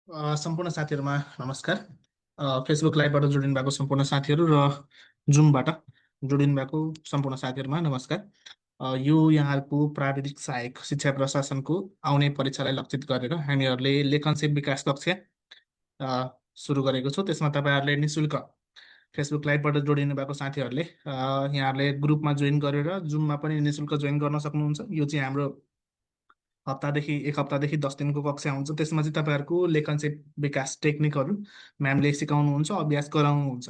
सम्पूर्ण साथीहरूमा नमस्कार। फेसबुक लाइभबाट जोडिनु भएको सम्पूर्ण साथीहरू र जुमबाट जोडिनु भएको सम्पूर्ण साथीहरूमा नमस्कार। यो यहाँहरूको प्राविधिक सहायक शिक्षा प्रशासनको आउने परीक्षालाई लक्षित गरेर हामीहरूले लेखनसिप विकास कक्षा सुरु गरेको छौँ। त्यसमा तपाईँहरूले निशुल्क फेसबुक लाइभबाट जोडिनु भएको साथीहरूले यहाँहरूले ग्रुपमा जोइन गरेर जुममा पनि निशुल्क जोइन गर्न सक्नुहुन्छ। यो चाहिँ हाम्रो एक हप्तादेखि 10 दिनको कक्षा हुन्छ। त्यसमा चाहिँ तपाईँहरूको लेखनसिप विकास टेक्निकहरू म्यामले सिकाउनुहुन्छ, अभ्यास गराउनुहुन्छ।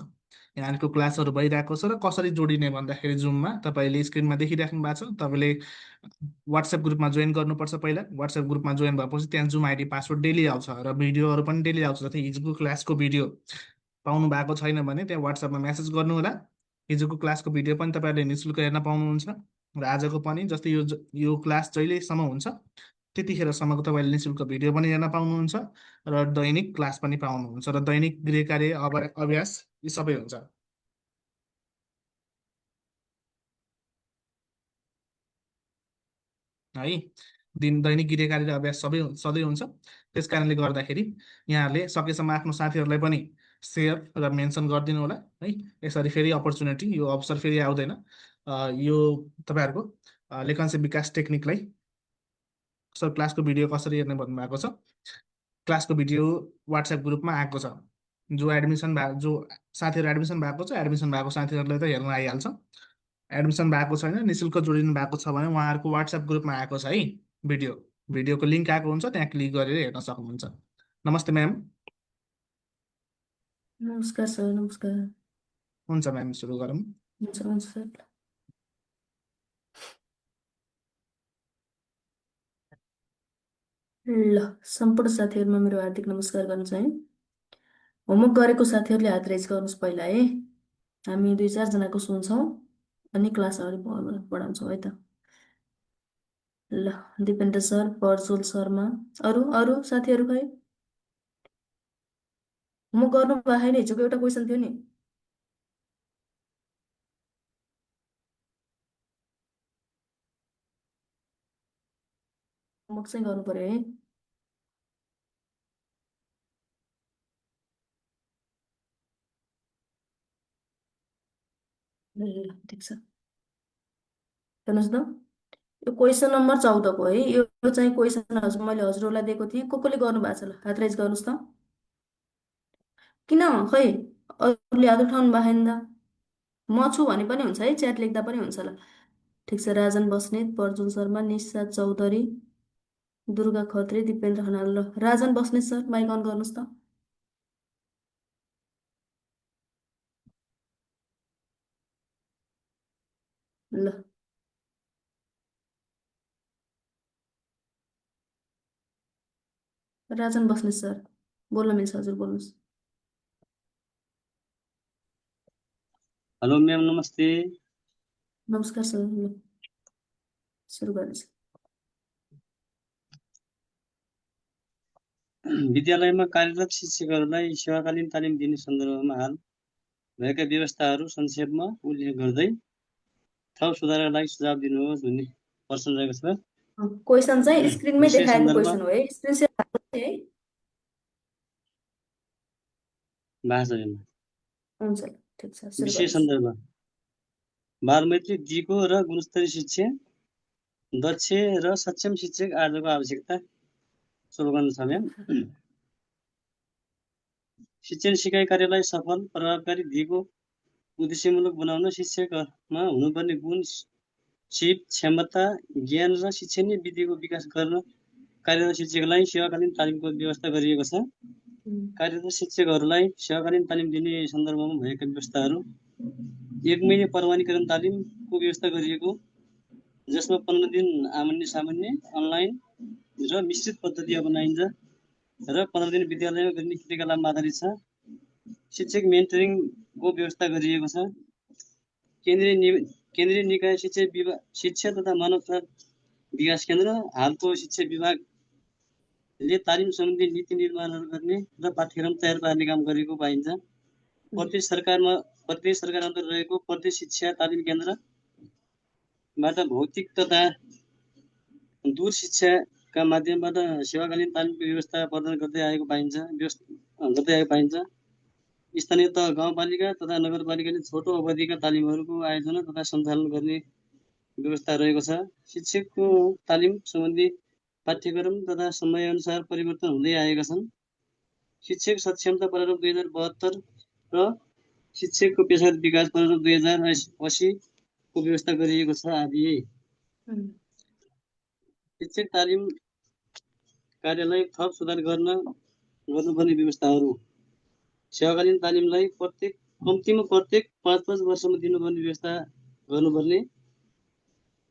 यहाँको क्लासहरू भइरहेको छ र कसरी जोडिने भन्दाखेरि जुममा तपाईँले स्क्रिनमा देखिराख्नु भएको छ। तपाईँले वाट्सएप ग्रुपमा जोइन गर्नुपर्छ। पहिला वाट्सएप ग्रुपमा जोइन भएपछि त्यहाँ जुम आइडी पासवर्ड डेली आउँछ र भिडियोहरू पनि डेली आउँछ। जस्तै हिजोको क्लासको भिडियो पाउनु भएको छैन भने त्यहाँ वाट्सएपमा मेसेज गर्नु होला। हिजोको क्लासको भिडियो पनि तपाईँहरूले निशुल्क हेर्न पाउनुहुन्छ र आजको पनि, जस्तै यो क्लास जहिलेसम्म हुन्छ त्यतिखेरसम्मको तपाईँले निशुल्क भिडियो पनि हेर्न पाउनुहुन्छ र दैनिक क्लास पनि पाउनुहुन्छ र दैनिक गृह कार्य अभ्यास यी सबै हुन्छ है। दैनिक गृह कार्य र अभ्यास सबै सधैँ हुन्छ। त्यस कारणले गर्दाखेरि यहाँहरूले सकेसम्म आफ्नो साथीहरूलाई पनि सेयर र मेन्सन गरिदिनु होला है। यसरी फेरि अपर्च्युनिटी, यो अवसर फेरि आउँदैन। यो तपाईँहरूको लेखनसिप विकास टेक्निकलाई सर क्लासको भिडियो कसरी हेर्ने भन्नुभएको छ। क्लासको भिडियो वाट्सएप ग्रुपमा आएको छ। जो साथीहरू एडमिसन भएको छ, एडमिसन भएको साथीहरूले त हेर्न आइहाल्छ। एडमिसन भएको छैन, निशुल्क जोडिनु भएको छ भने उहाँहरूको वाट्सएप ग्रुपमा आएको छ है भिडियोको लिङ्क आएको हुन्छ, त्यहाँ क्लिक गरेर हेर्न सक्नुहुन्छ। नमस्ते म्याम। नमस्कार सर। नमस्कार। हुन्छ म्याम, सुरु गरौँ। हुन्छ सर। ल, सम्पूर्ण साथीहरूमा मेरो हार्दिक नमस्कार गर्न चाहे। होमवर्क गरेको साथीहरूले हात रेज गर्नुहोस् पहिला है। हामी 2-4 जनाको सुन्छौँ अनि क्लास अगाडि बढाउँछौँ है त। ल, दिपेन्द्र सर, प्रज्वल शर्मा, अरू साथीहरू खै? होमवर्क गर्नु भएको छैन? हिजोको एउटा क्वेसन थियो नि। होमवर्क चाहिँ गर्नु पर्यो है। ल, ठिक छ। हेर्नुहोस् त, यो क्वेसन नम्बर 14 को है। यो चाहिँ क्वेसन मैले हजुरहरूलाई दिएको थिएँ। कसले गर्नु भएको छ? ल, हात रेज गर्नुहोस् त। किन खै अरूले हात उठाउनु भएको छैन त? म छु भने पनि हुन्छ है, च्याट लेख्दा पनि हुन्छ। ल, ठिक छ। राजन बस्नेत, प्रज्वल शर्मा, निशा चौधरी, दुर्गा खत्री, दिपेन्द्र खनाल। ल, Rajan Basnet sir, mike on गर्नुहोस् त। ल, राजन बस्नेत सर बोल्न मिल्छ, हजुर बोल्नुहोस्। हेलो म्याम, नमस्ते। नमस्कार सर। ल, सुरु गर्नुहोस्। विद्यालयमा कार्यरत शिक्षकहरूलाई सेवाकालीन तालिम दिने सन्दर्भमा हाल भएका व्यवस्थाहरू संक्षेपमा उल्लेख गर्दै थप सुधारका लागि सुझाव दिनुहोस् भन्ने प्रश्न रहेको छ। क्वेसन चाहिँ स्क्रिनमै विषय देखाएको सन्दर्भ क्वेसन हो है। स्क्रिन सेयर भएको है। भाषामा हुन्छ, ठिक छ, सुरु विषय गर्नुहोस्। सन्दर्भ बालमैत्री दिगो र गुणस्तरीय शिक्षा, दक्ष र सक्षम शिक्षक आजको आवश्यकता स्लोगन छ म्याम। शिक्षण सिकाइ कार्यलाई सफल, प्रभावकारी, दिगो, उद्देश्यमूलक बनाउन शिक्षकमा हुनुपर्ने गुण, सिप, क्षमता, ज्ञान र शिक्षणीय विधिको विकास गर्न कार्यरत शिक्षकलाई सेवाकालीन तालिमको व्यवस्था गरिएको छ। कार्यरत शिक्षकहरूलाई सेवाकालीन तालिम दिने सन्दर्भमा भएका व्यवस्थाहरू: 1 महिने प्रमाणीकरण तालिमको व्यवस्था गरिएको, जसमा 15 दिन आमन्य सामान्य, अनलाइन र मिश्रित पद्धति अपनाइन्छ र 15 दिन विद्यालयमा गरिने क्रियाकलापमा आधारित छ। शिक्षक मेन्टरिङको व्यवस्था गरिएको छ। केन्द्रीय निकाय शिक्षा तथा मानव विकास केन्द्र, हालको शिक्षा विभागले तालिम सम्बन्धी नीति निर्माणहरू गर्ने र पाठ्यक्रम तयार पार्ने काम गरेको पाइन्छ। प्रत्येक सरकार अन्तर्गत रहेको प्रत्येक शिक्षा तालिम केन्द्रबाट भौतिक तथा दूर शिक्षा का माध्यमबाट सेवाकालीन तालिमको व्यवस्था प्रदान गर्दै आएको पाइन्छ। स्थानीय तह गाउँपालिका तथा नगरपालिकाले छोटो अवधिका तालिमहरूको आयोजना तथा सञ्चालन गर्ने व्यवस्था रहेको छ। शिक्षकको तालिम सम्बन्धी पाठ्यक्रम तथा समयअनुसार परिवर्तन हुँदै आएका छन्। शिक्षक सक्षमता प्रारूप 2072 र शिक्षकको पेशागत विकास प्रारूप 2080 को व्यवस्था गरिएको छ आदि। शिक्षक तालिम कार्यलाई थप सुधार गर्नुपर्ने व्यवस्थाहरू। सेवाकालीन तालिमलाई कम्तीमा प्रत्येक 5 वर्षमा दिनुपर्ने व्यवस्था गर्नुपर्ने।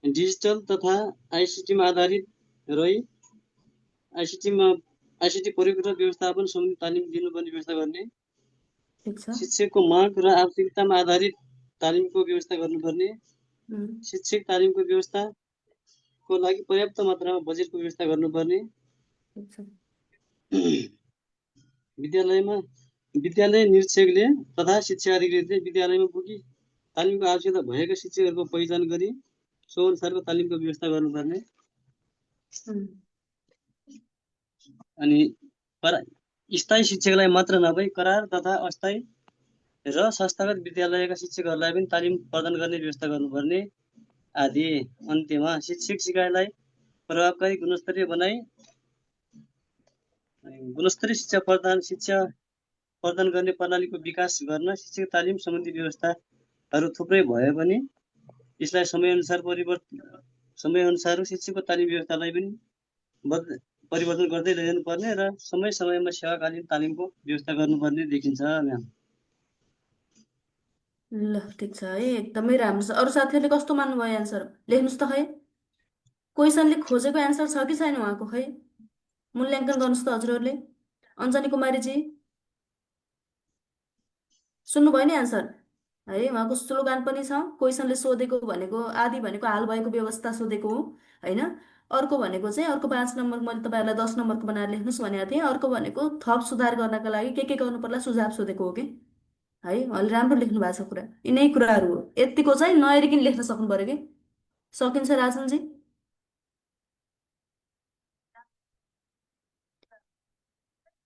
डिजिटल तथा आइसिटीमा आधारित रही आइसिटी प्रयोग र व्यवस्थापन सम्बन्धी तालिम दिनुपर्ने व्यवस्था गर्ने। शिक्षकको माग र आवश्यकतामा आधारित तालिमको व्यवस्था गर्नुपर्ने। शिक्षक तालिमको व्यवस्थाको लागि पर्याप्त मात्रामा बजेटको व्यवस्था गर्नुपर्ने। विद्यालय निरीक्षकले तथा शिक्षा अधिकारीले विद्यालयमा पुगी तालिमको आवश्यकता भएका शिक्षकहरूको पहिचान गरी सो अनुसारको तालिमको व्यवस्था गर्नुपर्ने। अनि स्थायी शिक्षकलाई मात्र नभई करार तथा अस्थायी र संस्थागत विद्यालयका शिक्षकहरूलाई पनि तालिम प्रदान गर्ने व्यवस्था गर्नुपर्ने आदि। अन्त्यमा शिक्षक सिकाइलाई प्रभावकारी गुणस्तरीय बनाई गुणस्तरीय शिक्षा प्रदान गर्ने प्रणालीको विकास गर्न शिक्षक तालिम सम्बन्धी व्यवस्थाहरू थुप्रै भए पनि यसलाई समयअनुसार शिक्षकको तालिम व्यवस्थालाई पनि परिवर्तन गर्दै लैजानुपर्ने र समयमा सेवाकालीन तालिमको व्यवस्था गर्नुपर्ने देखिन्छ म्याम। ल ठिक छ है, एकदमै राम्रो छ। अरू साथीहरूले कस्तो मान्नुभयो एन्सर लेख्नुहोस् त खै। क्वेसनले खोजेको एन्सर छ कि छैन उहाँको खै, मूल्याङ्कन गर्नुहोस् त हजुरहरूले। अञ्जनी कुमारीजी सुन्नुभयो नि एन्सर है। उहाँको स्लोगान पनि छ, क्वेसनले सोधेको भनेको आदि भनेको हाल भएको व्यवस्था सोधेको हो होइन। अर्को भनेको चाहिँ अर्को 5 नम्बर मैले तपाईँहरूलाई 10 नम्बरको बनाएर लेख्नुहोस् भनेको थिएँ। अर्को भनेको थप सुधार गर्नका लागि के गर्नु पर्ला सुझाव सोधेको हो कि है। उहाँले राम्रो लेख्नु भएको छ कुरा, यिनै कुराहरू हो। यतिको चाहिँ नहेरिकन लेख्न सक्नु पर्यो कि। सकिन्छ राजनजी?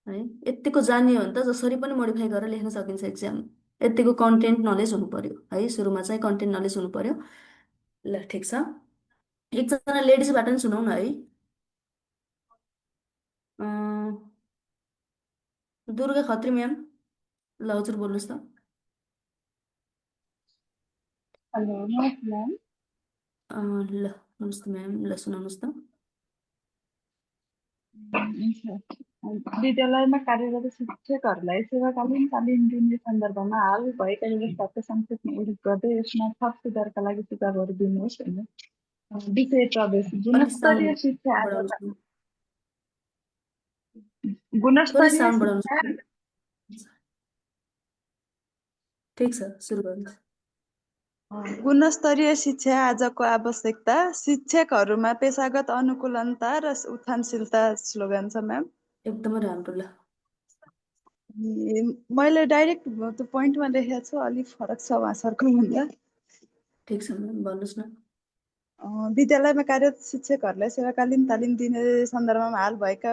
है यतिको जानियो भने त जसरी पनि मोडिफाई गरेर लेख्न सकिन्छ एक्जाम। यतिको कन्टेन्ट नलेज हुनु पर्यो है, सुरुमा चाहिँ कन्टेन्ट नलेज हुनु पर्यो। ल ठिक छ, एकजना लेडिजबाट पनि सुनौ न है। दुर्गा खत्री म्याम, ल हजुर बोल्नुहोस् त। हेलो नमस्ते म्याम। ल नमस्ते म्याम, ल सुनाउनुहोस् त। विद्यालयमा कार्यरत शिक्षकहरूलाई सेवाकालीन तालिम दिने सन्दर्भमा हाल भएका व्यवस्थाको संक्षेपमा उल्लेख गर्दै यसमा थप सुधारका लागि सुझावहरू दिनुहोस् होइन। विषय प्रवेश गुणस्तरीय शिक्षा ठिक छ, सुरु गर्नुहोस्। गुणस्तरीय शिक्षा आजको आवश्यकता, शिक्षकहरूमा पेशागत अनुकूलनता र उत्थानशीलता स्लोगन छ म्याम। एकदमै राम्रो। ल मैले डाइरेक्ट त्यो पोइन्टमा लेखेको छु, अलिक फरक छ उहाँ सरको भन्दा। ठिक छ म्याम, भन्नुहोस् न। विद्यालयमा कार्यरत शिक्षकहरूलाई सेवाकालीन तालिम दिने सन्दर्भमा हाल भएका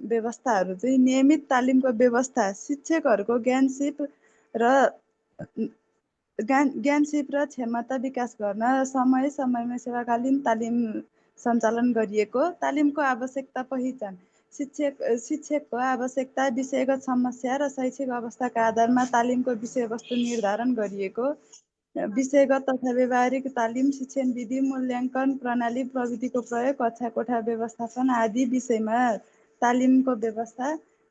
व्यवस्थाहरू चाहिँ नियमित तालिमको व्यवस्था, शिक्षकहरूको ज्ञानसिप र क्षमता विकास गर्न समयमा सेवाकालीन तालिम सञ्चालन गरिएको, तालिमको आवश्यकता पहिचान, शिक्षकको आवश्यकता, विषयगत समस्या र शैक्षिक अवस्थाका आधारमा तालिमको विषयवस्तु निर्धारण गरिएको, विषयगत तथा व्यवहारिक तालिम, शिक्षण विधि, मूल्याङ्कन प्रणाली, प्रविधिको प्रयोग, कक्षा कोठा व्यवस्थापन आदि विषयमा तालिमको व्यवस्था,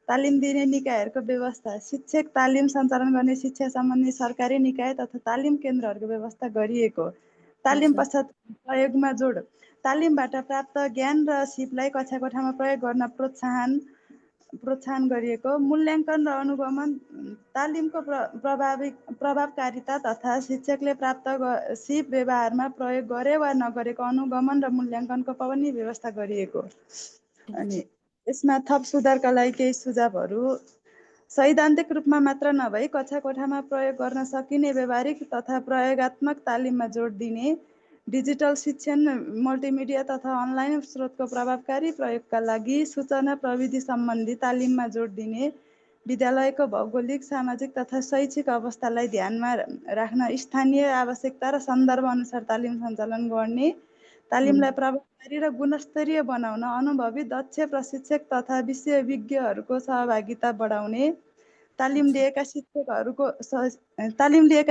तालिम दिने निकायहरूको व्यवस्था, शिक्षक तालिम सञ्चालन गर्ने शिक्षा सम्बन्धी सरकारी निकाय तथा तालिम केन्द्रहरूको व्यवस्था गरिएको, तालिम पश्चात प्रयोगमा जोड, तालिमबाट प्राप्त ज्ञान र सिपलाई कक्षा कोठामा प्रयोग गर्न प्रोत्साहन गरिएको, मूल्याङ्कन र अनुगमन, तालिमको प्रभावकारिता तथा शिक्षकले प्राप्त सिप व्यवहारमा प्रयोग गरे वा नगरेको अनुगमन र मूल्याङ्कनको पनि व्यवस्था गरिएको। अनि यसमा थप सुधारका लागि केही सुझावहरू, सैद्धान्तिक रूपमा मात्र नभई कक्षा कोठामा प्रयोग गर्न सकिने व्यवहारिक तथा प्रयोगात्मक तालिममा जोड दिने, डिजिटल शिक्षण मल्टिमिडिया तथा अनलाइन स्रोतको प्रभावकारी प्रयोगका लागि सूचना प्रविधि सम्बन्धी तालिममा जोड दिने, विद्यालयको भौगोलिक, सामाजिक तथा शैक्षिक अवस्थालाई ध्यानमा राख्न स्थानीय आवश्यकता र सन्दर्भ अनुसार तालिम सञ्चालन गर्ने, तालिमलाई प्रभावकारी र गुणस्तरीय बनाउन अनुभवी दक्ष प्रशिक्षक तथा विषय विज्ञहरूको सहभागिता बढाउने, तालिम लिएका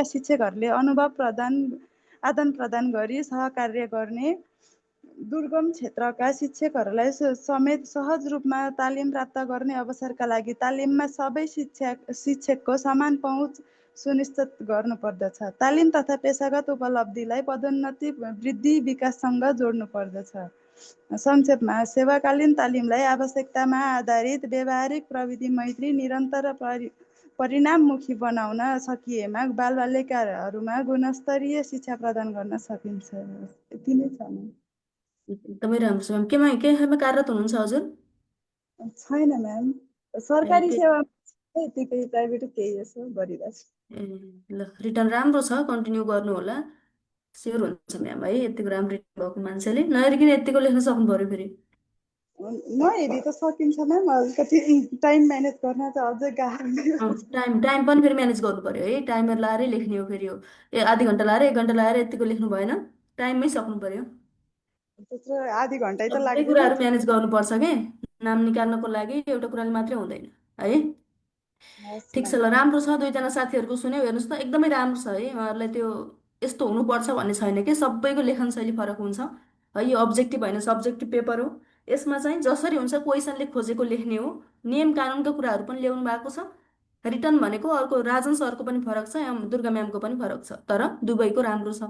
शिक्षकहरूले अनुभव आदान प्रदान गरी सहकार्य गर्ने, दुर्गम क्षेत्रका शिक्षकहरूलाई समेत सहज रूपमा तालिम प्राप्त गर्ने अवसरका लागि तालिममा सबै शिक्षकको समान पहुँच सुनिश्चित गर्नुपर्दछ। तालिम तथा पेशागत उपलब्धिलाई पदोन्नति, वृद्धि, विकाससँग जोड्नुपर्दछ। संक्षेपमा, सेवाकालीन तालिमलाई आवश्यकतामा आधारित व्यवहारिक प्रविधि मैत्री निरन्तर परिणाममुखी बनाउन सकिएमा बालबालिकाहरूमा गुणस्तरीय शिक्षा प्रदान गर्न सकिन्छ। यति नै छ। एकदमै राम्रो छ म्याम। केमा कार्यरत हुनुहुन्छ हजुर? छैन म्याम, सरकारी सेवा यतिकै, प्राइभेट केही यसो गरिरहेको छु। ल, रिटर्न राम्रो छ, कन्टिन्यू गर्नु होला, स्योर हुन्छ म्याम है। यतिको राम्रो रिटर्न भएको मान्छेले नहेरिकन यतिको लेख्न सक्नु पर्यो फेरि। नहेरी त सकिन्छ म्याम, अलिकति टाइम म्यानेज गर्न चाहिँ अझै गाह्रो। टाइम पनि फेरि म्यानेज गर्नु पर्यो है। टाइमर लाएरै लेख्ने हो फेरि हो। आधी घन्टा लाएर 1 घन्टा लाएर यतिको लेख्नु भएन, टाइममै सक्नु पर्यो। त्यत्रो आधी घन्टै त सबै लाग्दैन। कुराहरू म्यानेज गर्नुपर्छ के, नाम निकाल्नको लागि एउटा कुराले मात्रै हुँदैन है। ठिक छ, ल राम्रो छ। 2जना साथीहरूको सुन्यो, हेर्नुहोस् त एकदमै राम्रो छ है। उहाँहरूलाई त्यो यस्तो हुनुपर्छ भन्ने छैन कि, सबैको लेखन शैली फरक हुन्छ है। यो अब्जेक्टिभ होइन, सब्जेक्टिभ पेपर हो। यसमा चाहिँ जसरी हुन्छ क्वेसनले खोजेको लेख्ने हो। नियम कानुनका कुराहरू पनि ल्याउनु भएको छ। रिटर्न भनेको अर्को राजन सरको पनि फरक छ, दुर्गा म्यामको पनि फरक छ, तर दुवैको राम्रो छ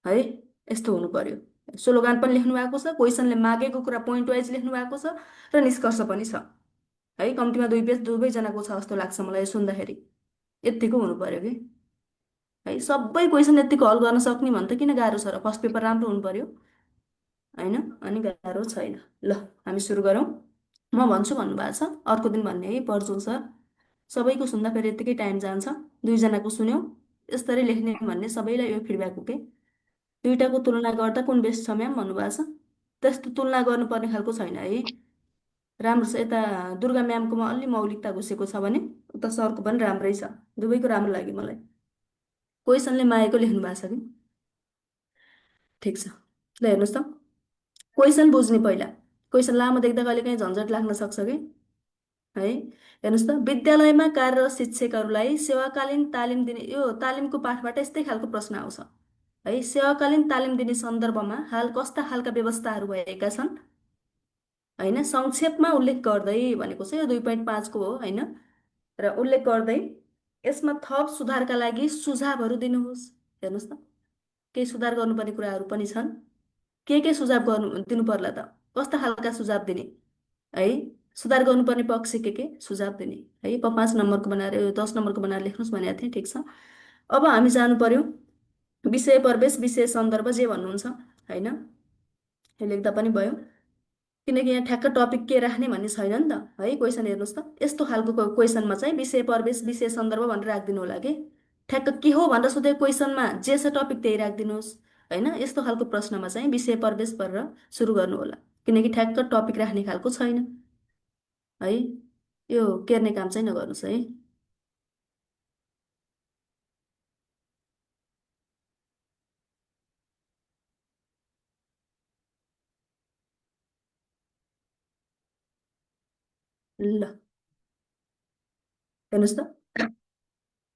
है। यस्तो हुनु पर्यो। स्लोगान पनि लेख्नु भएको छ, क्वेसनले मागेको कुरा पोइन्ट वाइज लेख्नु भएको छ, र निष्कर्ष पनि छ है। कम्तीमा 2 पेज दुवैजनाको छ जस्तो लाग्छ मलाई सुन्दाखेरि। यतिको हुनु पर्यो कि है। सबै क्वेसन यतिको हल गर्न सक्ने भने त किन गाह्रो छ र? फर्स्ट पेपर राम्रो हुनु पर्यो होइन, अनि गाह्रो छैन। ल, हामी सुरु गरौँ। म भन्छु भन्नुभएको छ, अर्को दिन भन्ने है पर्जुल सर। सबैको सुन्दा फेरि यत्तिकै टाइम जान्छ। 2जनाको सुन्यौ, यसरी लेख्ने भन्ने सबैलाई यो फिडब्याक हो कि। 2टाको तुलना गर्दा कुन बेस्ट छ म्याम भन्नुभएको छ। त्यस्तो तुलना गर्नुपर्ने खालको छैन है। राम्रो छ। यता दुर्गा म्यामकोमा अलि मौलिकता घुसेको छ भने उता सरको पनि राम्रै छ। दुवैको राम्रो लाग्यो मलाई। क्वेसनले मागेको लेख्नु भएको छ कि। ठिक छ, ल हेर्नुहोस् त, क्वेसन बुझ्ने पहिला। क्वेसन लामो देख्दा कहिले काहीँ झन्झट लाग्न सक्छ कि है। हेर्नुहोस् त, विद्यालयमा कार्यरत शिक्षकहरूलाई सेवाकालीन तालिम दिने, यो तालिमको पाठबाट यस्तै खालको प्रश्न आउँछ है। सेवाकालीन तालिम दिने सन्दर्भमा हाल कस्ता खालका व्यवस्थाहरू भएका छन् होइन, संक्षेपमा उल्लेख गर्दै भनेको चाहिँ यो 2.5 को हो होइन। र उल्लेख गर्दै यसमा थप सुधारका लागि सुझावहरू दिनुहोस्। हेर्नुहोस् त, केही सुधार गर्नुपर्ने कुराहरू पनि छन्। के सुझाव दिनु पर्ला त? कस्ता खालका सुझाव दिने है? सुधार गर्नुपर्ने पक्ष के सुझाव दिने है। 5 नम्बरको बनाएर 10 नम्बरको बनाएर लेख्नुहोस् भनेको थिएँ। ठिक छ, अब हामी जानु पर्यो विषय प्रवेश, विषय सन्दर्भ जे भन्नुहुन्छ होइन, यो लेख्दा पनि भयो। किनकि यहाँ ठ्याक्क टपिक के राख्ने भन्ने छैन नि त है। क्वेसन हेर्नुहोस् त, यस्तो खालको क्वेसनमा चाहिँ विषय प्रवेश, विषय सन्दर्भ भनेर राखिदिनु होला कि। ठ्याक्क के हो भनेर सोधेको क्वेसनमा जे छ टपिक त्यही राखिदिनुहोस् होइन। यस्तो खालको प्रश्नमा चाहिँ विषय प्रवेश गरेर सुरु गर्नु होला, किनकि ठ्याक्क टपिक राख्ने खालको छैन है। यो केर्ने काम चाहिँ नगर्नुहोस् है। ल हेर्नुहोस् त,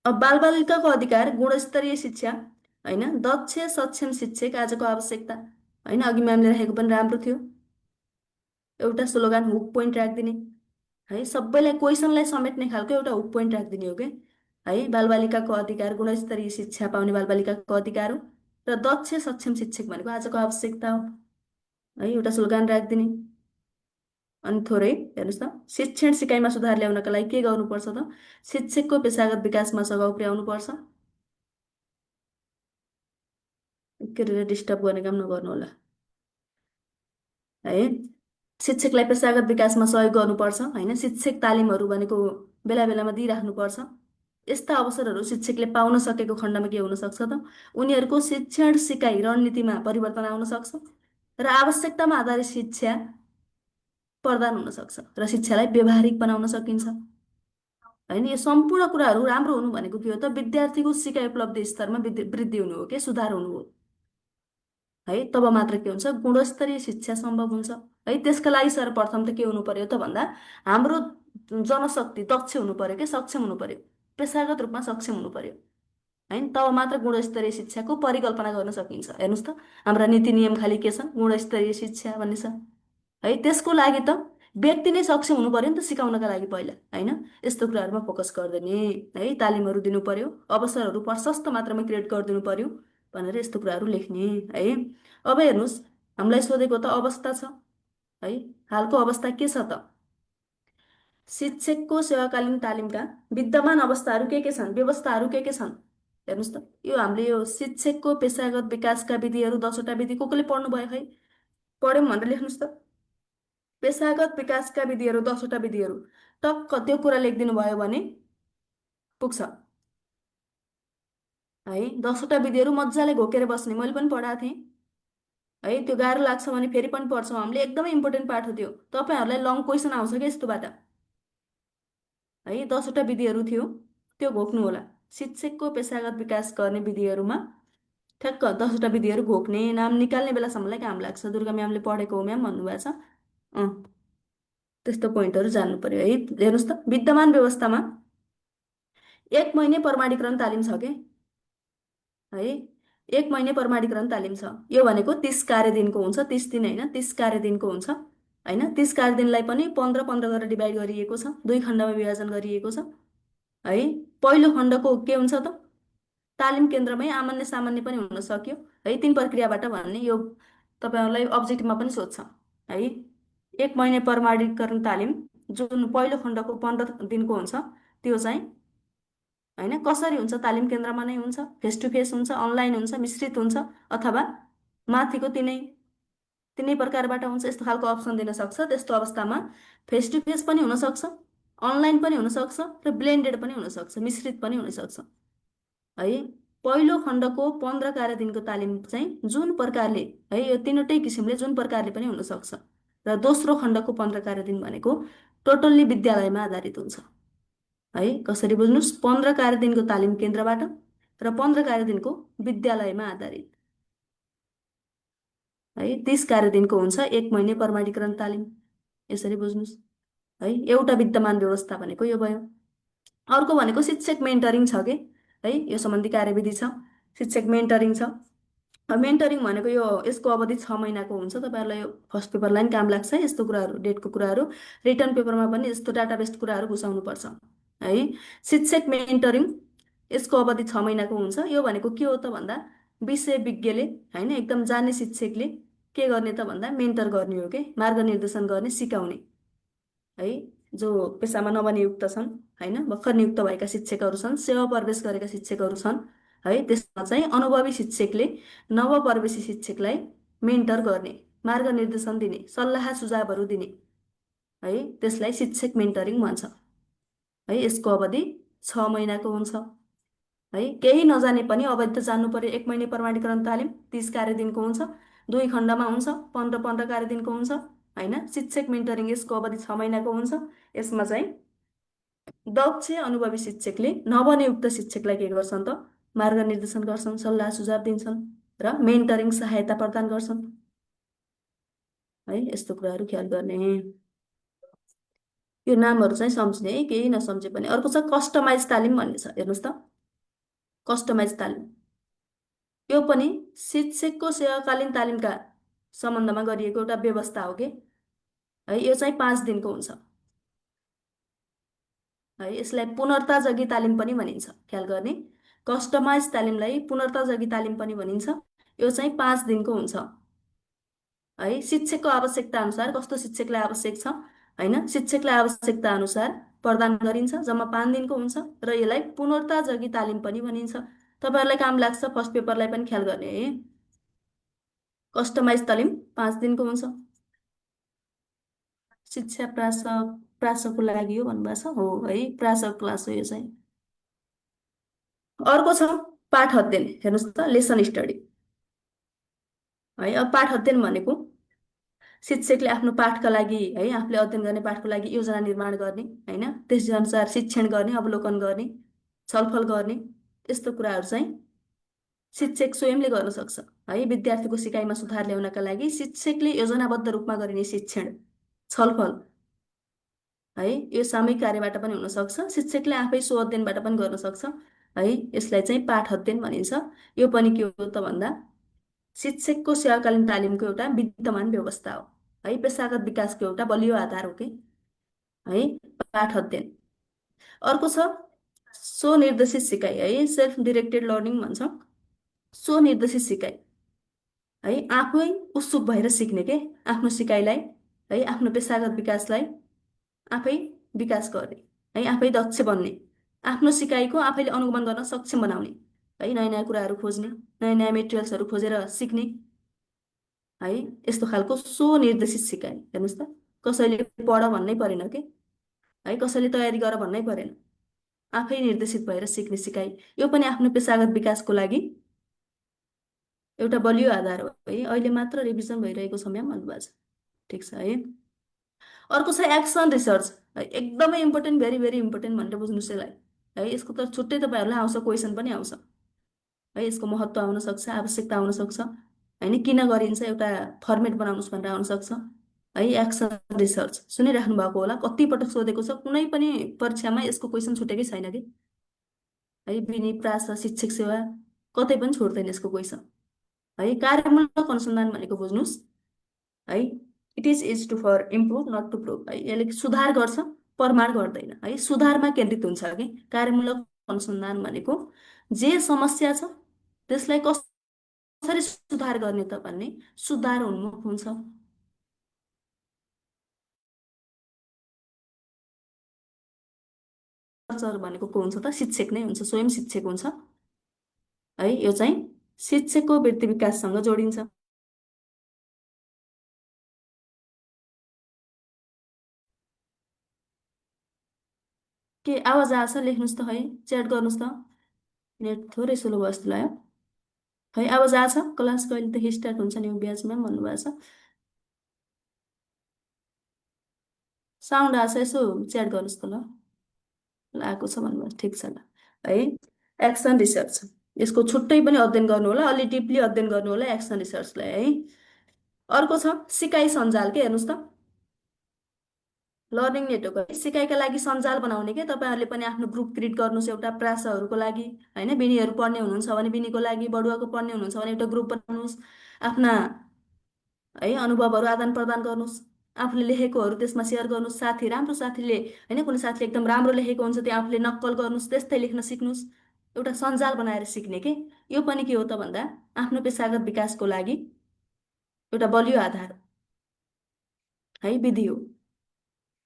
अब बालबालिकाको अधिकार, गुणस्तरीय शिक्षा होइन, दक्ष सक्षम शिक्षक आजको आवश्यकता होइन। अघि म्यामले राखेको पनि राम्रो थियो। एउटा स्लोगान, हुक पोइन्ट राखिदिने है। सबैलाई क्वेसनलाई समेट्ने खालको एउटा हुक पोइन्ट राखिदिने हो कि है। बालबालिकाको अधिकार, गुणस्तरीय शिक्षा पाउने बालबालिकाको अधिकार हो, र दक्ष सक्षम शिक्षक भनेको आजको आवश्यकता हो है। एउटा स्लोगान राखिदिने। अनि थोरै हेर्नुहोस् त, शिक्षण सिकाइमा सुधार ल्याउनका लागि के गर्नुपर्छ त? शिक्षकको पेसागत विकासमा सघाउ पुर्याउनुपर्छ। के अरे डिस्टर्ब गर्ने काम नगर्नु होला है। शिक्षकलाई पेसागत विकासमा सहयोग गर्नुपर्छ होइन। शिक्षक तालिमहरू भनेको बेला बेलामा दिइराख्नुपर्छ यस्ता अवसरहरू शिक्षकले पाउन सकेको खण्डमा के हुन सक्छ त उनीहरूको शिक्षण सिकाइ रणनीतिमा परिवर्तन आउन सक्छ र आवश्यकतामा आधारित शिक्षा प्रदान हुन सक्छ र शिक्षालाई व्यवहारिक बनाउन सकिन्छ। होइन, यो सम्पूर्ण कुराहरू राम्रो हुनु भनेको के हो त विद्यार्थीको सिकाइ उपलब्धि स्तरमा वृद्धि हुनु हो कि सुधार हुनु हो। है, तब मात्र के हुन्छ गुणस्तरीय शिक्षा सम्भव हुन्छ। है, त्यसका लागि सर्वप्रथम त के हुनु पर्यो त भन्दा हाम्रो जनशक्ति दक्ष हुनु पर्यो कि सक्षम हुनु पर्यो, पेसागत रूपमा सक्षम हुनु पर्यो। होइन, तब मात्र गुणस्तरीय शिक्षाको परिकल्पना गर्न सकिन्छ। हेर्नुहोस् त हाम्रा नीति नियम खालि के छन्, गुणस्तरीय शिक्षा भन्ने छ। है, त्यसको लागि त व्यक्ति नै सक्षम हुनु पर्यो नि त सिकाउनका लागि पहिला। होइन, यस्तो कुराहरूमा फोकस गरिदिने, है, तालिमहरू दिनु पर्यो, अवसरहरू प्रशस्त मात्रामा क्रिएट गरिदिनु पर्यो भनेर यस्तो कुराहरू लेख्ने। है, अब हेर्नुहोस् हामीलाई सोधेको त अवस्था छ। है, हालको अवस्था के छ त शिक्षकको सेवाकालीन तालिमका विद्यमान अवस्थाहरू के छन्, व्यवस्थाहरू के छन्। हेर्नुहोस् त यो हामीले यो शिक्षकको पेसागत विकासका विधिहरू 10वटा विधि को कोले पढ्नु भयो है, पढ्यौँ भनेर लेख्नुहोस् त। पेसागत विकासका विधिहरू 10वटा विधिहरू टक्क त्यो कुरा लेखिदिनु भयो भने पुग्छ। है, 10वटा विधिहरू मजाले घोकेर बस्ने, मैले पनि पढाएको थिएँ। है, त्यो गाह्रो लाग्छ भने फेरि पनि पढ्छौँ हामीले, एकदमै इम्पोर्टेन्ट पाठ हो त्यो। तपाईँहरूलाई लङ क्वेसन आउँछ क्या यस्तोबाट। है, 10वटा विधिहरू थियो, त्यो घोक्नु होला। शिक्षकको पेसागत विकास गर्ने विधिहरूमा ठ्याक्क 10वटा विधिहरू घोक्ने, नाम निकाल्ने बेलासम्मलाई काम लाग्छ। दुर्गा म्यामले पढेको हो म्याम भन्नुभएको छ। त्यस्तो पोइन्टहरू जान्नु पर्यो। है, हेर्नुहोस् त विद्यमान व्यवस्थामा 1 महिने प्रमाणीकरण तालिम छ के। है, 1 महिने प्रमाणीकरण तालिम छ। यो भनेको 30 कार्यदिनको हुन्छ, 30 दिन होइन 30 कार्यदिनको हुन्छ। होइन, 30 कार्यदिनलाई पनि 15-15 गरेर डिभाइड गरिएको छ, 2 खण्डमा विभाजन गरिएको छ। है, पहिलो खण्डको के हुन्छ त तालिम केन्द्रमै आमान्य सामान्य पनि हुन सक्यो। है, 3 प्रक्रियाबाट भन्ने यो तपाईँहरूलाई अब्जेक्टिभमा पनि सोध्छ। है, 1 महिने प्रमाणीकरण तालिम जुन पहिलो खण्डको 15 दिनको हुन्छ त्यो चाहिँ होइन कसरी हुन्छ, तालिम केन्द्रमा नै हुन्छ, फेस टु फेस हुन्छ, अनलाइन हुन्छ, मिश्रित हुन्छ, अथवा माथिको तिनै प्रकारबाट हुन्छ। यस्तो खालको अप्सन दिन सक्छ। त्यस्तो अवस्थामा फेस टु फेस पनि हुनसक्छ, अनलाइन पनि हुनसक्छ र ब्लेन्डेड पनि हुनसक्छ, मिश्रित पनि हुनसक्छ। है, पहिलो खण्डको 15 कार्यदिनको तालिम चाहिँ जुन प्रकारले, है, यो तिनवटै किसिमले जुन प्रकारले पनि हुनसक्छ र दोस्रो खण्डको 15 कार्यदिन भनेको टोटल्ली विद्यालयमा आधारित हुन्छ। है, कसरी बुझ्नुहोस्, 15 कार्यदिनको तालिम केन्द्रबाट र 15 कार्यदिनको विद्यालयमा आधारित। है, 30 कार्यदिनको हुन्छ 1 महिने प्रमाणीकरण तालिम, यसरी बुझ्नुहोस्। है, एउटा विद्यमान व्यवस्था भनेको यो भयो। अर्को भनेको शिक्षक मेन्टरिङ छ के। है, यो सम्बन्धी कार्यविधि छ, शिक्षक मेन्टरिङ छ। मेन्टरिङ भनेको यो यसको अवधि 6 महिनाको हुन्छ। तपाईँहरूलाई यो फर्स्ट पेपरलाई पनि काम लाग्छ यस्तो कुराहरू, डेटको कुराहरू, रिटर्न पेपरमा पनि यस्तो डाटा बेस्ड कुराहरू घुसाउनुपर्छ। है, शिक्षक मेन्टरिङ यसको अवधि 6 महिनाको हुन्छ। यो भनेको के हो त भन्दा विषय विज्ञले, होइन, एकदम जान्ने शिक्षकले के गर्ने त भन्दा मेन्टर गर्ने हो कि, मार्गनिर्देशन गर्ने, सिकाउने। है, जो पेसामा नवनियुक्त छन्, होइन, भर्खर नियुक्त भएका शिक्षकहरू छन्, सेवा प्रवेश गरेका शिक्षकहरू छन्। है, त्यसमा चाहिँ अनुभवी शिक्षकले नवप्रवेशी शिक्षकलाई मेन्टर गर्ने, मार्गनिर्देशन दिने, सल्लाह सुझावहरू दिने। है, त्यसलाई शिक्षक मेन्टरिङ भन्छ। है, यसको अवधि 6 महिनाको हुन्छ। है, केही नजाने पनि अवधि त जान्नु पर्यो। 1 महिने प्रमाणीकरण तालिम 30 कार्यदिनको हुन्छ, 2 खण्डमा हुन्छ, 15-15 कार्यदिनको हुन्छ। होइन, शिक्षक मेन्टरिङ यसको अवधि 6 महिनाको हुन्छ। यसमा चाहिँ दक्ष अनुभवी शिक्षकले नवनियुक्त शिक्षकलाई के गर्छन् त मार्गनिर्देशन गर्छन्, सल्लाह सुझाव दिन्छन् र मेन्टरिङ सहायता प्रदान गर्छन्। है, यस्तो कुराहरू ख्याल गर्ने। यो नामहरू चाहिँ सम्झ्ने है, केही नसम्झे पनि। अर्को छ कस्टमाइज तालिम भन्ने छ। हेर्नुहोस् त कस्टमाइज तालिम यो पनि शिक्षकको सेवाकालीन तालिमका सम्बन्धमा गरिएको एउटा व्यवस्था हो कि। है, यो चाहिँ 5 दिनको हुन्छ। है, यसलाई पुनर्ताजगी तालिम पनि भनिन्छ, ख्याल गर्ने। कस्टमाइज तालिमलाई पुनर्ताजगी तालिम पनि भनिन्छ। यो चाहिँ 5 दिनको हुन्छ। है, शिक्षकको आवश्यकता अनुसार कस्तो शिक्षकलाई आवश्यक छ, होइन, शिक्षकलाई आवश्यकता अनुसार प्रदान गरिन्छ। जम्मा 5 दिनको हुन्छ र यसलाई पुनर्ताजगी तालिम पनि भनिन्छ। तपाईँहरूलाई काम लाग्छ, फर्स्ट पेपरलाई पनि ख्याल गर्ने है। कस्टमाइज तालिम 5 दिनको हुन्छ। शिक्षा प्रासको लागि हो भन्नुभएको छ, हो है, प्रासको क्लास हो यो चाहिँ। अर्को छ पाठ अध्ययन। हेर्नुहोस् त, लेसन स्टडी है। अब पाठ अध्ययन भनेको शिक्षकले आफ्नो पाठका लागि है, आफूले अध्ययन गर्ने पाठको लागि योजना निर्माण गर्ने होइन, त्यसै अनुसार शिक्षण गर्ने, अवलोकन गर्ने, छलफल गर्ने, यस्तो कुराहरू चाहिँ शिक्षक स्वयंले गर्न सक्छ है। विद्यार्थीको सिकाइमा सुधार ल्याउनका लागि शिक्षकले योजनाबद्ध रूपमा गरिने शिक्षण, छलफल है, यो सामूहिक कार्यबाट पनि हुन सक्छ, शिक्षकले आफै स्व अध्ययनबाट पनि गर्न सक्छ है। यसलाई चाहिँ पाठ अध्ययन भनिन्छ। यो पनि के हो त भन्दा शिक्षकको सेवाकालीन तालिमको एउटा विद्यमान व्यवस्था हो है, पेसागत विकासको एउटा बलियो आधार हो कि है पाठ अध्ययन। अर्को छ स्वनिर्देशित सिकाइ है, सेल्फ डिरेक्टेड लर्निङ भन्छ। स्वनिर्देशित सिकाइ है, आफै उत्सुक भएर सिक्ने के, आफ्नो सिकाइलाई है, आफ्नो पेसागत विकासलाई आफै विकास गर्ने है, आफै दक्ष बन्ने, आफ्नो सिकाइको आफैले अनुगमन गर्न सक्षम बनाउने है, नयाँ नयाँ कुराहरू खोज्ने, नयाँ नयाँ मेटेरियल्सहरू खोजेर सिक्ने है, यस्तो खालको स्वनिर्देशित सिकाइ। हेर्नुहोस् त, कसैले पढ भन्नै परेन के है, कसैले तयारी गर भन्नै परेन, आफै निर्देशित भएर सिक्ने सिकाइ। यो पनि आफ्नो पेसागत विकासको लागि एउटा बलियो आधार हो है। अहिले मात्र रिभिजन भइरहेको समयमा भन्नुभएको छ, ठिक छ है। अर्को छ एक्सन रिसर्च है, एकदमै इम्पोर्टेन्ट, भेरी भेरी इम्पोर्टेन्ट भनेर बुझ्नुहोस् यसलाई है। यसको त छुट्टै तपाईँहरूलाई आउँछ, क्वेसन पनि आउँछ है। यसको महत्त्व आउन सक्छ, आवश्यकता आउन सक्छ होइन, किन गरिन्छ, एउटा फर्मेट बनाउनुहोस् भनेर आउन सक्छ है। एक्सन रिसर्च सुनिराख्नु भएको होला, कतिपटक सोधेको छ, कुनै पनि परीक्षामा यसको क्वेसन छुटेकै छैन कि है। विनि प्रास शिक्षक सेवा कतै पनि छोड्दैन यसको क्वेसन है। कार्यमूलक अनुसन्धान भनेको बुझ्नुहोस् है, it is is to for improve not to prove है। यसले सुधार गर्छ, प्रमाण गर्दैन है, सुधारमा केन्द्रित हुन्छ कि। कार्यमूलक अनुसन्धान भनेको जे समस्या छ त्यसलाई कसरी सुधार गर्ने त भन्ने सुधार उन्मुख हुन्छ। भनेको को हुन्छ त, शिक्षक नै हुन्छ, स्वयं शिक्षक हुन्छ है। यो चाहिँ शिक्षकको वृत्ति विकाससँग जोडिन्छ। के आवाज आएको छ लेख्नुहोस् त है, च्याट गर्नुहोस् त, नेट थोरै स्लो भयो जस्तो लाग्यो है। आवाज आएको छ, क्लास कहिलेदेखि स्टार्ट हुन्छ न्यू ब्याचमा भन्नुभएको छ, साउन्ड आएको छ, यसो च्याट गर्नुहोस् त ल, आएको छ भन्नुभयो, ठिक छ ल है। एक्सन रिसर्च, यसको छुट्टै पनि अध्ययन गर्नु होला, अलि डिपली अध्ययन गर्नु होला एक्सन रिसर्चलाई है। अर्को छ सिकाइ सञ्जाल के, हेर्नुहोस् त, लर्निङ नेटवर्क है, सिकाइका लागि सञ्जाल बनाउने के। तपाईँहरूले पनि आफ्नो ग्रुप क्रिएट गर्नुहोस् एउटा प्रासहरूको लागि होइन, बिनीहरू पढ्ने हुनुहुन्छ भने बिनीको लागि, बडुवाको पढ्ने हुनुहुन्छ भने एउटा ग्रुप बनाउनुहोस्, आफ्ना है अनुभवहरू आदान प्रदान गर्नुहोस्, आफूले लेखेकोहरू त्यसमा सेयर गर्नुहोस्। साथी, राम्रो साथीले होइन, कुनै साथीले एकदम राम्रो लेखेको हुन्छ त्यो आफूले नक्कल गर्नुहोस्, त्यस्तै लेख्न सिक्नुहोस्, एउटा सञ्जाल बनाएर सिक्ने के। यो पनि के हो त भन्दा आफ्नो पेसागत विकासको लागि एउटा बलियो आधार है, विधि हो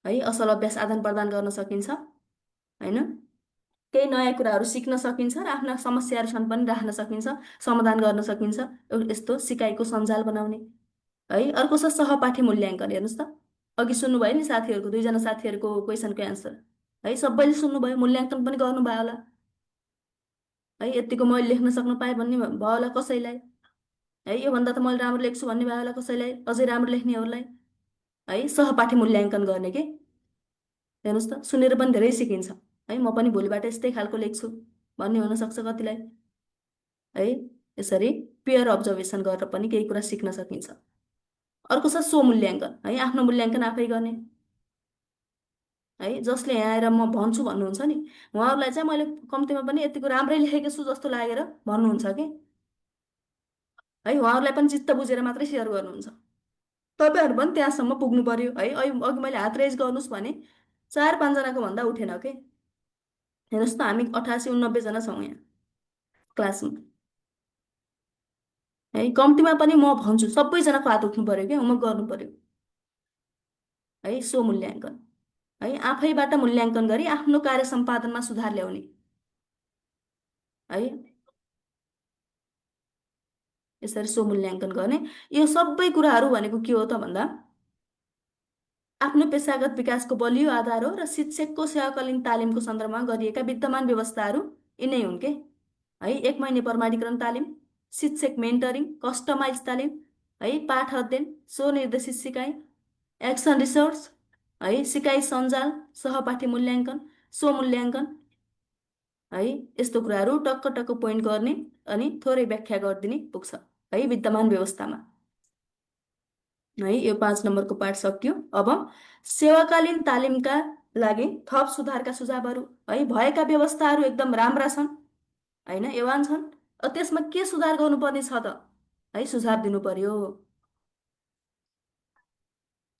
है। असल अभ्यास आदान प्रदान गर्न सकिन्छ होइन, केही नयाँ कुराहरू सिक्न सकिन्छ र आफ्ना समस्याहरूसँग पनि राख्न सकिन्छ, समाधान गर्न सकिन्छ, यस्तो सिकाइको सञ्जाल बनाउने है। अर्को छ सहपाठी मूल्याङ्कन। हेर्नुहोस् त, अघि सुन्नुभयो नि साथीहरूको, दुईजना साथीहरूको क्वेसनको एन्सर है, सबैले सुन्नुभयो, मूल्याङ्कन पनि गर्नुभयो होला है। यतिको मैले लेख्न सक्नु पाएँ भन्ने भयो होला कसैलाई है, योभन्दा त मैले राम्रो लेख्छु भन्ने भयो होला कसैलाई, अझै राम्रो लेख्नेहरूलाई है। सहपाठी मूल्याङ्कन गर्ने के, हेर्नुहोस् त, सुनेर पनि धेरै सिकिन्छ है। म पनि भोलिबाट यस्तै खालको लेख्छु भन्ने हुनसक्छ कतिलाई है। यसरी पेयर अब्जर्भेसन गरेर पनि केही कुरा सिक्न सकिन्छ। अर्को छ स्वमूल्याङ्कन है, आफ्नो मूल्याङ्कन आफै गर्ने है। जसले यहाँ आएर म भन्छु भन्नुहुन्छ नि, उहाँहरूलाई चाहिँ मैले कम्तीमा पनि यतिको राम्रै लेखेको छु जस्तो लागेर भन्नुहुन्छ कि है, उहाँहरूलाई पनि चित्त बुझेर मात्रै सेयर गर्नुहुन्छ। तपाईँहरू पनि त्यहाँसम्म पुग्नु पर्यो है। अघि मैले हात रेज गर्नुहोस् भने 4-5जनाको भन्दा उठेन के। हेर्नुहोस् त, हामी 88-89जना छौँ यहाँ क्लासमा है। कम्तीमा पनि म भन्छु सबैजनाको हात उठ्नु पर्यो क्या, होमवर्क गर्नु पर्यो है। स्वमूल्याङ्कन है, आफैबाट मूल्याङ्कन गरी आफ्नो कार्य सम्पादनमा सुधार ल्याउने है, यसरी स्वमूल्याङ्कन गर्ने। यो सबै कुराहरू भनेको के हो त भन्दा आफ्नो पेसागत विकासको बलियो आधार हो र शिक्षकको सेवाकालीन तालिमको सन्दर्भमा गरिएका विद्यमान व्यवस्थाहरू यिनै हुन् के है, 1 महिने प्रमाणीकरण तालिम, शिक्षक मेन्टरिङ, कस्टमाइज तालिम, है, पाठ अध्ययन, स्वनिर्देशित सिकाइ, एक्सन रिसर्च, है, सिकाइ सञ्जाल, सहपाठी मूल्याङ्कन, स्वमूल्याङ्कन, है, यस्तो कुराहरू टक्क टक्क पोइन्ट गर्ने अनि थोरै व्याख्या गरिदिने पुग्छ है विद्यमान व्यवस्थामा। है, यो 5 नम्बरको पाठ सकियो। अब सेवाकालीन तालिमका लागि थप सुधारका सुझावहरू, है, भएका व्यवस्थाहरू एकदम राम्रा छन् होइन, एवान छन्, त्यसमा के सुधार गर्नुपर्ने छ त, है, सुझाव दिनु पर्यो।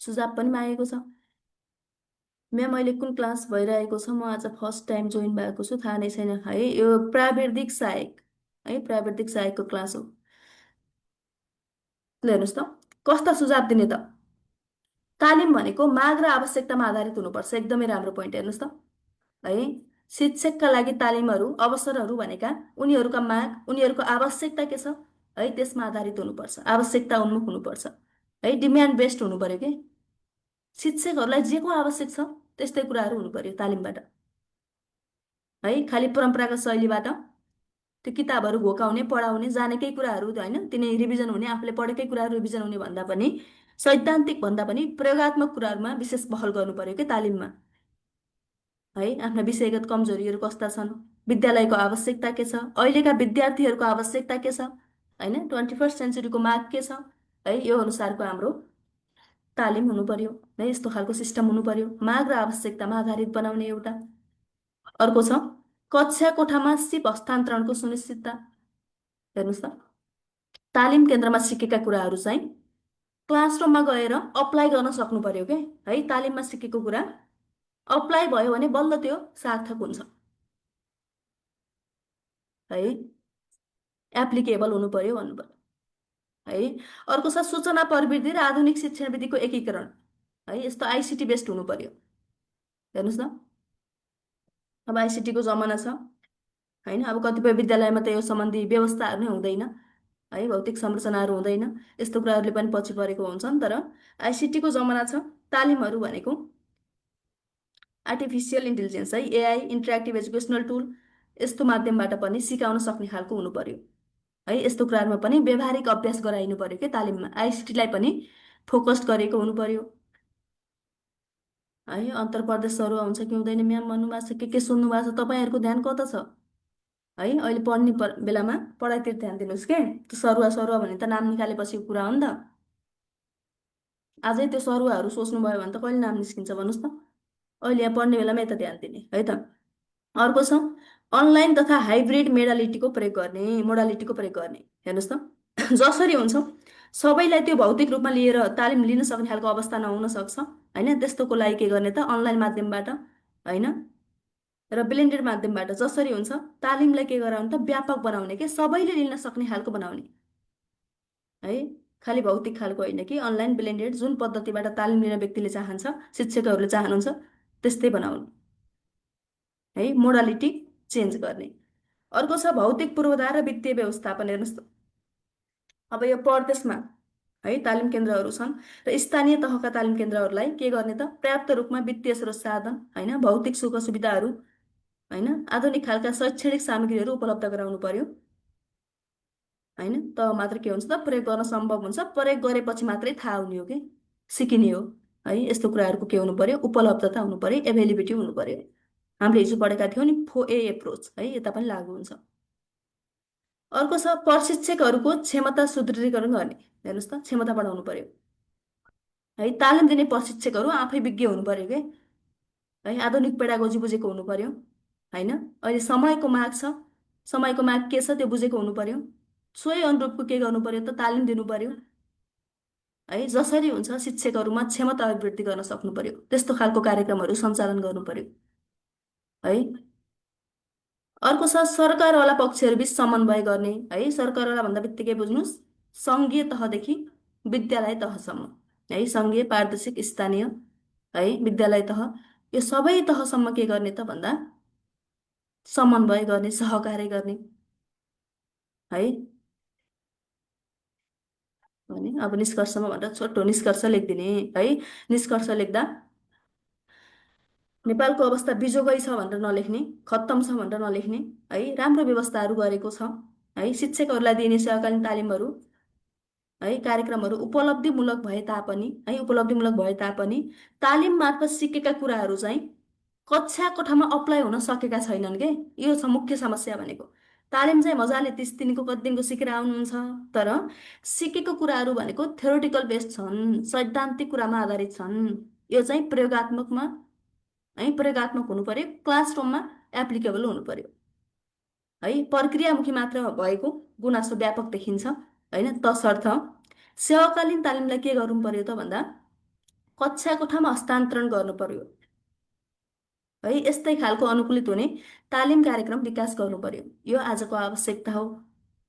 सुझाव पनि मागेको छ। म्याम अहिले कुन क्लास भइरहेको छ, म आज फर्स्ट टाइम जोइन भएको छु, थाहा नै छैन। है, यो प्राविधिक सहायक, है, प्राविधिक सहायकको क्लास हो। ल हेर्नुहोस् त कस्ता सुझाव दिने त। तालिम भनेको माग र आवश्यकतामा आधारित हुनुपर्छ, एकदमै राम्रो पोइन्ट। हेर्नुहोस् त है, शिक्षकका लागि तालिमहरू अवसरहरू भनेका उनीहरूका माग, उनीहरूको आवश्यकता के छ है, त्यसमा आधारित हुनुपर्छ, आवश्यकता उन्मुख हुनुपर्छ है, डिमान्ड बेस्ड हुनु पर्यो कि शिक्षकहरूलाई जे को आवश्यक छ त्यस्तै कुराहरू हुनु पर्यो तालिमबाट है। खालि परम्परागत शैलीबाट त्यो किताबहरू घोकाउने, पढाउने, जानेकै कुराहरू होइन, तिनै रिभिजन हुने, आफूले पढेकै कुराहरू रिभिजन हुने भन्दा पनि सैद्धान्तिक भन्दा पनि प्रयोगात्मक कुराहरूमा विशेष पहल गर्नु पर्यो कि तालिममा है। आफ्ना विषयगत कमजोरीहरू कस्ता छन्, विद्यालयको आवश्यकता के छ, अहिलेका विद्यार्थीहरूको आवश्यकता के छ होइन, 21st सेन्चुरीको माग के छ है, यो अनुसारको हाम्रो तालिम हुनु पर्यो है। यस्तो खालको सिस्टम हुनु पर्यो, माग र आवश्यकतामा आधारित बनाउने एउटा। अर्को छ कक्षा कोठामा सिप हस्तान्तरणको सुनिश्चितता। हेर्नुहोस् त तालिम केन्द्रमा सिकेका कुराहरू चाहिँ क्लासरुममा गएर अप्लाई गर्न सक्नु पर्यो के है। तालिममा सिकेको कुरा अप्लाई भयो भने बल्ल त्यो सार्थक हुन्छ है, एप्लिकेबल हुनु पर्यो भन्नु पर्यो है। अर्को छ सूचना प्रविधि र आधुनिक शिक्षण विधिको एकीकरण है, यस्तो आइसिटी बेस्ड हुनु पर्यो। हेर्नुहोस् न अब आइसिटीको जमाना छ होइन, अब कतिपय विद्यालयमा त यो सम्बन्धी व्यवस्थाहरू नै हुँदैन है, भौतिक संरचनाहरू हुँदैन, यस्तो कुराहरूले पनि पछि परेको हुन्छन्। तर आइसिटीको जमाना छ, तालिमहरू भनेको आर्टिफिसियल इन्टेलिजेन्स है, एआई, इन्टरेक्टिभ एजुकेसनल टुल, यस्तो माध्यमबाट पनि सिकाउन सक्ने खालको हुनु पर्यो है। यस्तो कुराहरूमा पनि व्यवहारिक अभ्यास गराइनु पर्यो कि तालिममा, आइसिटीलाई पनि फोकस्ड गरेको हुनु पर्यो है। अन्तर प्रदेशहरू आउँछ कि हुँदैन म्याम भन्नुभएको छ, के सुन्नु भएको छ, तपाईँहरूको ध्यान कता छ है। अहिले पढ्ने बेलामा पढाइतिर ध्यान दिनुहोस् के, त्यो सरुवा सरुवा भने त नाम निकालेपछि कुरा हो नि त। अझै त्यो सरुवाहरू सोच्नुभयो भने त कहिले नाम निस्किन्छ भन्नुहोस् त। अहिले यहाँ पढ्ने बेलामा यता ध्यान दिने है त। अर्को छ अनलाइन तथा हाइब्रिड मोडालिटीको प्रयोग गर्ने। हेर्नुहोस् त जसरी हुन्छ सबैलाई त्यो भौतिक रूपमा लिएर तालिम लिन सक्ने खालको अवस्था नहुन सक्छ होइन, त्यस्तोको लागि के गर्ने त अनलाइन माध्यमबाट होइन र ब्लेन्डेड माध्यमबाट जसरी हुन्छ तालिमलाई के गराउने त व्यापक बनाउने के, सबैले लिन सक्ने खालको बनाउने है। खालि भौतिक खालको होइन कि अनलाइन ब्लेन्डेड, जुन पद्धतिबाट तालिम लिन व्यक्तिले चाहन्छ, शिक्षकहरूले चाहनुहुन्छ त्यस्तै बनाउने है, मोडालिटी चेन्ज गर्ने। अर्को छ भौतिक पूर्वाधार र वित्तीय व्यवस्थापन। हेर्नुहोस् त अब यो प्रदेशमा है तालिम केन्द्रहरू छन् र स्थानीय तहका तालिम केन्द्रहरूलाई के गर्ने त पर्याप्त रूपमा वित्तीय स्रोत साधन होइन, भौतिक सुख सुविधाहरू होइन, आधुनिक खालका शैक्षणिक सामग्रीहरू उपलब्ध गराउनु पर्यो होइन। त मात्र के हुन्छ त प्रयोग गर्न सम्भव हुन्छ, प्रयोग गरेपछि मात्रै थाहा हुने हो कि सिकिने हो है। यस्तो कुराहरूको के हुनु पर्यो, उपलब्धता हुनु पर्यो, एभाइलेबिलिटी हुनु पर्यो। हामीले हिजो पढेका थियौँ नि 4A एप्रोच है, यता पनि लागू हुन्छ। अर्को छ प्रशिक्षकहरूको क्षमता सुदृढीकरण गर्ने। हेर्नुहोस् त क्षमता बढाउनु पर्यो है। तालिम दिने प्रशिक्षकहरू आफै विज्ञ हुनु पर्यो कि है, आधुनिक पेडागोजी बुझेको हुनु पर्यो होइन। अहिले समयको माग छ, समयको माग के छ त्यो बुझेको हुनु पर्यो, सोही अनुरूपको के गर्नु पर्यो त तालिम दिनु पर्यो है। जसरी हुन्छ शिक्षकहरूमा क्षमता अभिवृद्धि गर्न सक्नु पर्यो, त्यस्तो खालको कार्यक्रमहरू सञ्चालन गर्नु पर्यो है। अर्को छ सरकारवाला पक्षहरू बिच समन्वय गर्ने है। सरकारवाला भन्दा बित्तिकै बुझ्नुहोस् सङ्घीय तहदेखि विद्यालय तहसम्म है, सङ्घीय, प्रादेशिक, स्थानीय है, विद्यालय तह, यो सबै तहसम्म के गर्ने त भन्दा समन्वय गर्ने, सहकार्य गर्ने है। भने अब निष्कर्षमा भनेर छोटो निष्कर्ष लेखिदिने है। निष्कर्ष लेख्दा नेपालको अवस्था बिजोगै छ भनेर नलेख्ने, खत्तम छ भनेर नलेख्ने, है। राम्रो व्यवस्थाहरू गरेको छ, है। शिक्षकहरूलाई दिइने सेवाकालीन तालिमहरू, है, कार्यक्रमहरू उपलब्धिमूलक भए तापनि तालिम मार्फत सिकेका कुराहरू चाहिँ कक्षा कोठामा अप्लाई हुन सकेका छैनन् के। यो छ मुख्य समस्या भनेको। तालिम चाहिँ मजाले 30 दिनको कति दिनको सिकेर आउनुहुन्छ, तर सिकेको कुराहरू भनेको थ्योरिटिकल बेस्ड छन्, सैद्धान्तिक कुरामा आधारित छन्। यो चाहिँ प्रयोगात्मकमा, है, प्रयोगात्मक हुनु पर्यो, क्लासरुममा एप्लिकेबल हुनु पर्यो, है। प्रक्रियामुखी मात्र भएको गुनासो व्यापक देखिन्छ, होइन। तसर्थ सेवाकालीन तालिमलाई के गर्नु पर्यो त भन्दा कक्षा कोठामा हस्तान्तरण गर्नु पर्यो, है। यस्तै खालको अनुकूलित हुने तालिम कार्यक्रम विकास गर्नु पर्यो। यो आजको आवश्यकता हो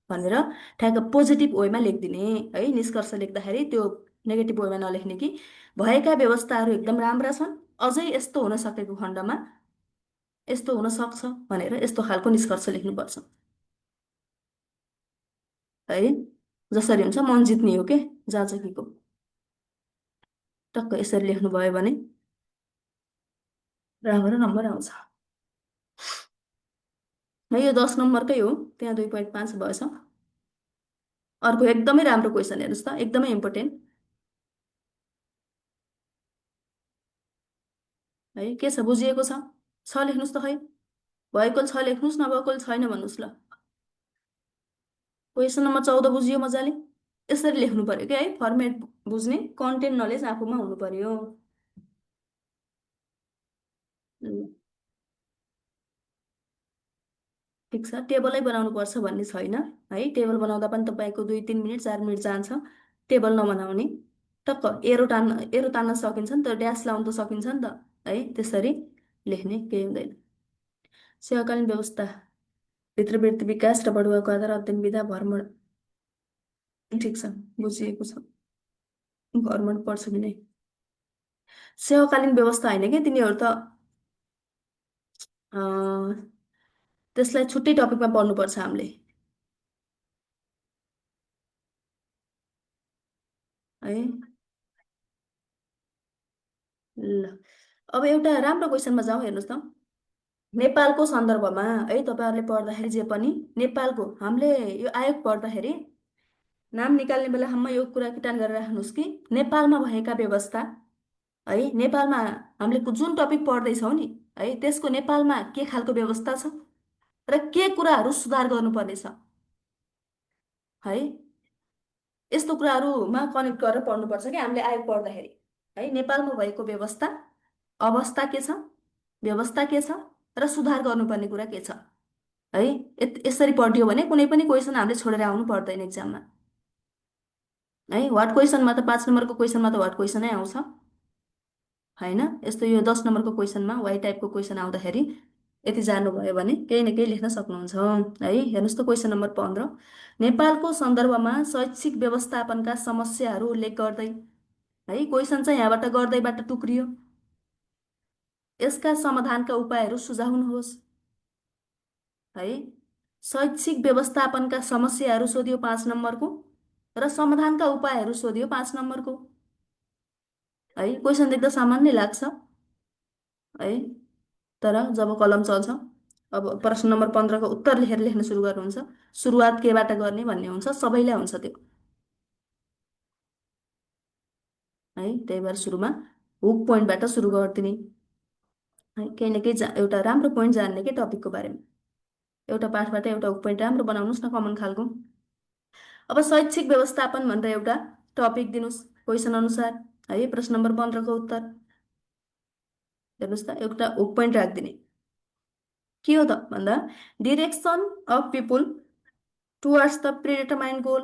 भनेर ठ्याक्क पोजिटिभ वेमा लेखिदिने, है। निष्कर्ष लेख्दाखेरि त्यो नेगेटिभ वेमा नलेख्ने कि भएका व्यवस्थाहरू एकदम राम्रा छन्, अझै यस्तो हुन सकेको खण्डमा यस्तो हुन सक्छ भनेर यस्तो खालको निष्कर्ष लेख्नुपर्छ, है। जसरी हुन्छ मन जित्ने हो के जाँचकीको, टक्क यसरी लेख्नुभयो भने राम्रो नम्बर आउँछ, है। यो 10 नम्बरकै हो, त्यहाँ 2.5 भएछ। अर्को एकदमै राम्रो क्वेसन हेर्नुहोस् त, एकदमै इम्पोर्टेन्ट, है। के छ, बुझिएको छ? छ लेख्नुहोस् त, खै भएको 6 लेख्नुहोस्, नभएको छैन भन्नुहोस् ल। क्वेसन नम्बर 14 बुझियो मजाले? यसरी लेख्नु पर्यो कि, है। फर्मेट बुझ्ने, कन्टेन्ट नलेज आफूमा हुनु पर्यो। ल, ठिक छ। टेबलै बनाउनु पर्छ भन्ने छैन, है। टेबल बनाउँदा पनि तपाईँको 2-3 मिनट 4 मिनट जान्छ। टेबल नबनाउने, टक्क एरो तान्न सकिन्छ नि त, ड्यास लाउनु त सकिन्छ नि त, है। त्यसरी लेख्ने केही हुँदैन। सेवाकालीन व्यवस्था भित्रवृत्ति विकास र बढुवाको आधार अध्ययन विधा भ्रमण, ठिक छ, बुझिएको छ। भ्रमण पढ्छ कि नै, सेवाकालीन व्यवस्था होइन कि तिनीहरू त त्यसलाई छुट्टै टपिकमा पढ्नुपर्छ हामीले, है। ल, अब एउटा राम्रो क्वेसनमा जाउँ, हेर्नुहोस् त। नेपालको सन्दर्भमा, है, तपाईँहरूले पढ्दाखेरि जे पनि नेपालको हामीले यो आयोग पढ्दाखेरि नाम निकाल्ने बेलासम्म यो कुरा किटान गरेर राख्नुहोस् कि नेपालमा भएका व्यवस्था, है। नेपालमा हामीले जुन टपिक पढ्दैछौँ नि, है, त्यसको नेपालमा के खालको व्यवस्था छ र के कुराहरू सुधार गर्नुपर्ने छ, है। यस्तो कुराहरूमा कनेक्ट गरेर पढ्नुपर्छ कि हामीले आयोग पढ्दाखेरि, है। नेपालमा भएको व्यवस्था, अवस्था के छ, व्यवस्था के छ र सुधार गर्नुपर्ने कुरा के छ, है। यसरी पढ्यो भने कुनै पनि क्वेसन हामीले छोडेर आउनु पर्दैन एक्जाममा, है। वाट क्वेसनमा त 5 नम्बरको क्वेसनमा त वाट क्वेसनै आउँछ, होइन। यस्तो यो 10 नम्बरको क्वेसनमा वाइ टाइपको क्वेसन आउँदाखेरि यति जान्नुभयो भने केही न केही लेख्न सक्नुहुन्छ, है। हेर्नुहोस् त, क्वेसन नम्बर 15, नेपालको सन्दर्भमा शैक्षिक व्यवस्थापनका समस्याहरू उल्लेख गर्दै, है। क्वेसन चाहिँ यहाँबाट गर्दैबाट टुक्रियो, यसका समाधानका उपायहरू सुझाउनुहोस्, है। शैक्षिक व्यवस्थापनका समस्याहरू सोधियो 5 नम्बरको र समाधानका उपायहरू सोधियो 5 नम्बरको, है। क्वेसन देख्दा सामान्य लाग्छ, है, तर जब कलम चल्छ, अब प्रश्न नम्बर 15को उत्तर लेखेर लेख्न सुरु गर्नुहुन्छ, सुरुवात केबाट गर्ने भन्ने हुन्छ, सबैलाई हुन्छ त्यो, है। त्यही भएर सुरुमा हुक पोइन्टबाट सुरु गरिदिने, है। केही न केही एउटा राम्रो पोइन्ट जान्ने के टपिकको बारेमा, एउटा पाठबाट एउटा हुक पोइन्ट राम्रो बनाउनुहोस् न, कमन खालको। अब शैक्षिक व्यवस्थापन भनेर एउटा टपिक दिनुहोस् क्वेसन अनुसार, है। प्रश्न नम्बर 15को उत्तर हेर्नुहोस् त, एउटा हुक पोइन्ट राखिदिने के हो त भन्दा direction of people towards the predetermined goal,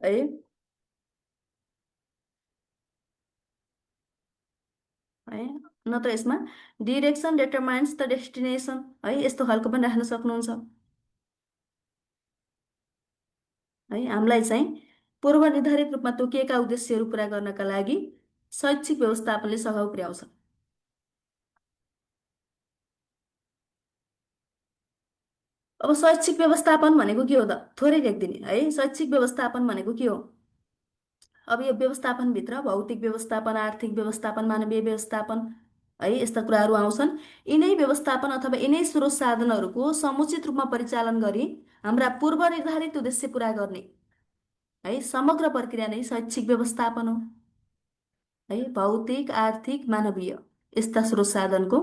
है। है, नत्र यसमा डिरेक्सन डिटरमाइन्स द डेस्टिनेसन, है, यस्तो खालको पनि राख्न सक्नुहुन्छ, है। हामीलाई चाहिँ पूर्व निर्धारित रूपमा तोकिएका उद्देश्यहरू पुरा गर्नका लागि शैक्षिक व्यवस्थापनले सघाउ पुर्याउँछ। अब शैक्षिक व्यवस्थापन भनेको के हो त, थोरै लेखिदिने, है। शैक्षिक व्यवस्थापन भनेको के हो, अब यो व्यवस्थापनभित्र भौतिक व्यवस्थापन, आर्थिक व्यवस्थापन, मानवीय व्यवस्थापन है यस्ता कुराहरू आउँछन्। यिनै व्यवस्थापन अथवा यिनै स्रोत साधनहरूको समुचित रूपमा परिचालन गरी हाम्रा पूर्व निर्धारित उद्देश्य पुरा गर्ने है समग्र प्रक्रिया नै शैक्षिक व्यवस्थापन हो। है भौतिक, आर्थिक, मानवीय यस्ता स्रोत साधनको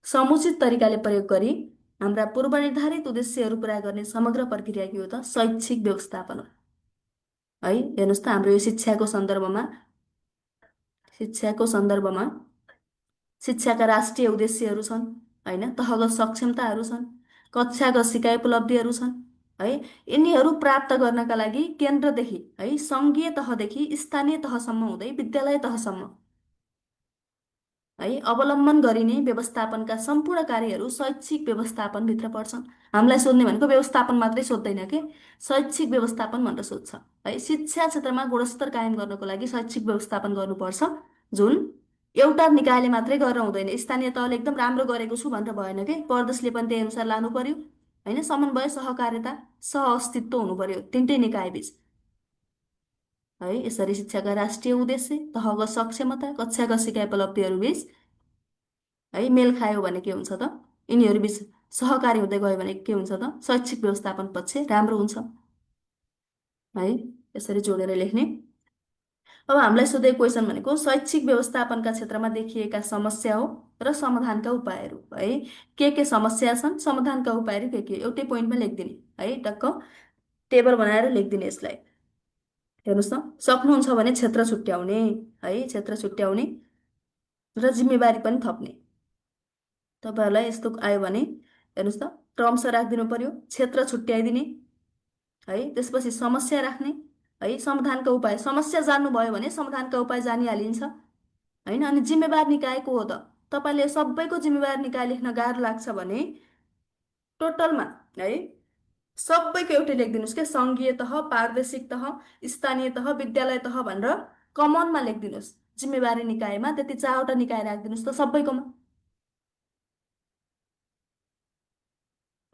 समुचित तरिकाले प्रयोग गरी हाम्रा पूर्व निर्धारित उद्देश्यहरू पुरा गर्ने समग्र प्रक्रिया के हो त? शैक्षिक व्यवस्थापन हो। है हेर्नुहोस् त, हाम्रो यो शिक्षाको सन्दर्भमा शिक्षाका राष्ट्रिय उद्देश्यहरू छन् होइन, तहगत सक्षमताहरू छन्, कक्षागत सिकाइ उपलब्धिहरू छन् है। यिनीहरू प्राप्त गर्नका लागि केन्द्रदेखि है सङ्घीय तहदेखि स्थानीय तहसम्म हुँदै विद्यालय तहसम्म है अवलम्बन गरिने व्यवस्थापनका सम्पूर्ण कार्यहरू शैक्षिक व्यवस्थापनभित्र पर्छन्। हामीलाई सोध्ने भनेको व्यवस्थापन मात्रै सोध्दैन के, शैक्षिक व्यवस्थापन भनेर सोध्छ है। शिक्षा क्षेत्रमा गुणस्तर कायम गर्नको लागि शैक्षिक व्यवस्थापन गर्नुपर्छ, जुन एउटा निकायले मात्रै गरेर हुँदैन। स्थानीय तहले एकदम राम्रो गरेको छु भनेर भएन के, प्रदेशले पनि त्यही अनुसार लानु पर्यो होइन। समन्वय, सहकार्यता, सह अस्तित्व हुनु पर्यो तिनटै निकायबीच है। यसरी शिक्षाका राष्ट्रिय उद्देश्य, तहगत सक्षमता, कक्षागत सिकाइ उपलब्धिहरू बिच है मेल खायो भने के हुन्छ त? यिनीहरू बिच सहकारी हुँदै गयो भने के हुन्छ त? शैक्षिक व्यवस्थापन पक्ष राम्रो हुन्छ है। यसरी जोडेर लेख्ने। अब हामीलाई सोधेको क्वेसन भनेको शैक्षिक व्यवस्थापनका क्षेत्रमा देखिएका समस्या हो र समाधानका उपायहरू है। के समस्या छन्, समाधानका उपायहरू के एउटै पोइन्टमा लेखिदिने है। टक्क टेबल बनाएर लेखिदिने यसलाई। हेर्नुहोस् त, सक्नुहुन्छ भने क्षेत्र छुट्याउने है, क्षेत्र छुट्याउने र जिम्मेवारी पनि थप्ने। तपाईँहरूलाई यस्तो आयो भने हेर्नुहोस् त, क्रमशः राखिदिनु पर्यो, क्षेत्र छुट्याइदिने है, त्यसपछि समस्या राख्ने है, समाधानका उपाय। समस्या जान्नुभयो भने समाधानका उपाय जानिहालिन्छ होइन। अनि जिम्मेवार निकाय को हो त? तपाईँले सबैको जिम्मेवार निकाय लेख्न गाह्रो लाग्छ भने टोटलमा है सबैको एउटै लेखिदिनुहोस् के, सङ्घीय तह, प्रादेशिक तह, स्थानीय तह, विद्यालय तह भनेर कमनमा लेखिदिनुहोस्। जिम्मेवारी निकायमा त्यति 4वटा निकाय राखिदिनुहोस् त सबैकोमा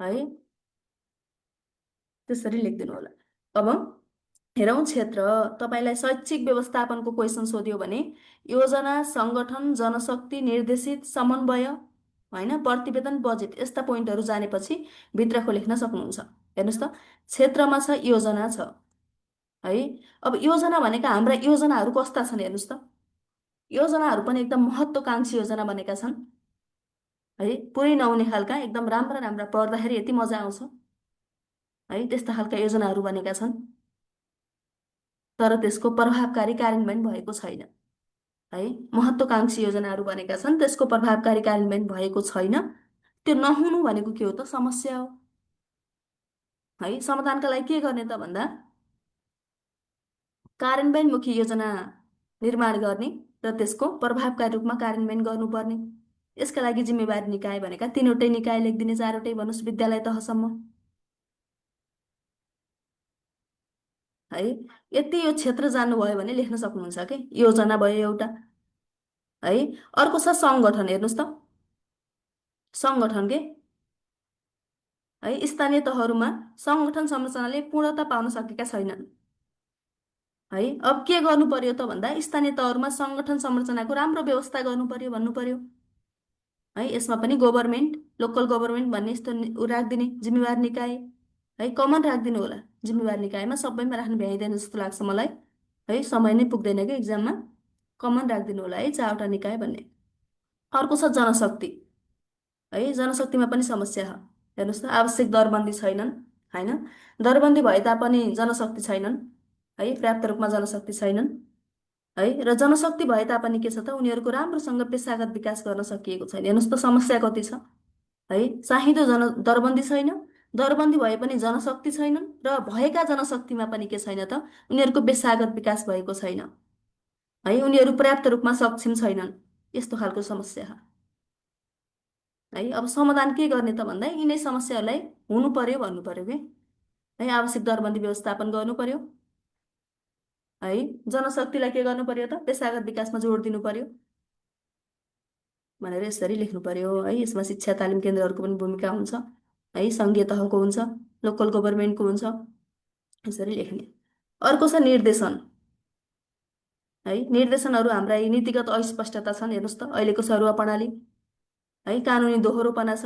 है। त्यसरी लेखिदिनु होला। अब हेरौँ क्षेत्र। तपाईँलाई शैक्षिक व्यवस्थापनको क्वेसन सोध्यो भने योजना, सङ्गठन, जनशक्ति, निर्देशित, समन्वय होइन, प्रतिवेदन, बजेट यस्ता पोइन्टहरू जानेपछि भित्रको लेख्न सक्नुहुन्छ। हेर्नुहोस् त, क्षेत्रमा छ योजना छ है। अब योजना भनेका हाम्रा योजनाहरू कस्ता छन् हेर्नुहोस् त। योजनाहरू पनि एकदम महत्त्वकाङ्क्षी योजना बनेका छन् है, पुरै नहुने खालका, एकदम राम्रा राम्रा, पढ्दाखेरि यति मजा आउँछ है, त्यस्ता खालका योजनाहरू बनेका छन्। तर त्यसको प्रभावकारी कार्यान्वयन भएको छैन है। महत्त्वकाङ्क्षी योजनाहरू बनेका छन्, त्यसको प्रभावकारी कार्यान्वयन भएको छैन। त्यो नहुनु भनेको के हो त? समस्या हो है। समाधानका लागि के गर्ने त भन्दा कार्यान्वयनमुखी योजना निर्माण गर्ने र त्यसको प्रभावकारी रूपमा कार्यान्वयन गर्नुपर्ने। यसका लागि जिम्मेवारी निकाय भनेका 3वटै निकाय लेखिदिने, 4वटै भन्नुहोस्, विद्यालय तहसम्म है। यति यो क्षेत्र जान्नुभयो भने लेख्न सक्नुहुन्छ कि योजना भयो एउटा है। अर्को छ सङ्गठन। हेर्नुहोस् त, सङ्गठन के है, स्थानीय तहहरूमा सङ्गठन संरचनाले पूर्णता पाउन सकेका छैनन् है। अब के गर्नु पर्यो त भन्दा स्थानीय तहहरूमा सङ्गठन संरचनाको राम्रो व्यवस्था गर्नु पर्यो भन्नु पर्यो है। यसमा पनि गभर्मेन्ट, लोकल गभर्मेन्ट भन्ने यस्तो राखिदिने, जिम्मेवार निकाय है, कमन राखिदिनु होला। जिम्मेवार निकायमा सबैमा राख्नु भ्याइँदैन जस्तो लाग्छ मलाई है, समय नै पुग्दैन कि इक्जाममा। कमन राखिदिनु होला है, 4वटा निकाय भन्ने। अर्को छ जनशक्ति है। जनशक्तिमा पनि समस्या छ। हेर्नुहोस् त, आवश्यक दरबन्दी छैनन् होइन। दरबन्दी भए तापनि जनशक्ति छैनन् है, पर्याप्त रूपमा जनशक्ति छैनन् है। र जनशक्ति भए तापनि के छ त, उनीहरूको राम्रोसँग पेसागत विकास गर्न सकिएको छैन। हेर्नुहोस् त, समस्या कति छ है। चाहिँदो दरबन्दी छैन, दरबन्दी भए पनि जनशक्ति छैनन्, र भएका जनशक्तिमा पनि के छैन त, उनीहरूको पेसागत विकास भएको छैन है, उनीहरू पर्याप्त रूपमा सक्षम छैनन्। यस्तो खालको समस्या छ है। अब समाधान के गर्ने त भन्दा यिनै समस्याहरूलाई हुनु पर्यो भन्नु पर्यो कि है। आवश्यक दरबन्दी व्यवस्थापन गर्नु पर्यो है। जनशक्तिलाई के गर्नु पर्यो त? पेसागत विकासमा जोड दिनु पर्यो भनेर यसरी लेख्नु पर्यो है। यसमा शिक्षा तालिम केन्द्रहरूको पनि भूमिका हुन्छ है, सङ्घीय तहको हुन्छ, लोकल गभर्मेन्टको हुन्छ, यसरी लेख्ने। अर्को छ निर्देशन है। निर्देशनहरू हाम्रा यी नीतिगत अस्पष्टता छन्, हेर्नुहोस् त अहिलेको सरुवा प्रणाली है, कानुनी दोहोरोपना छ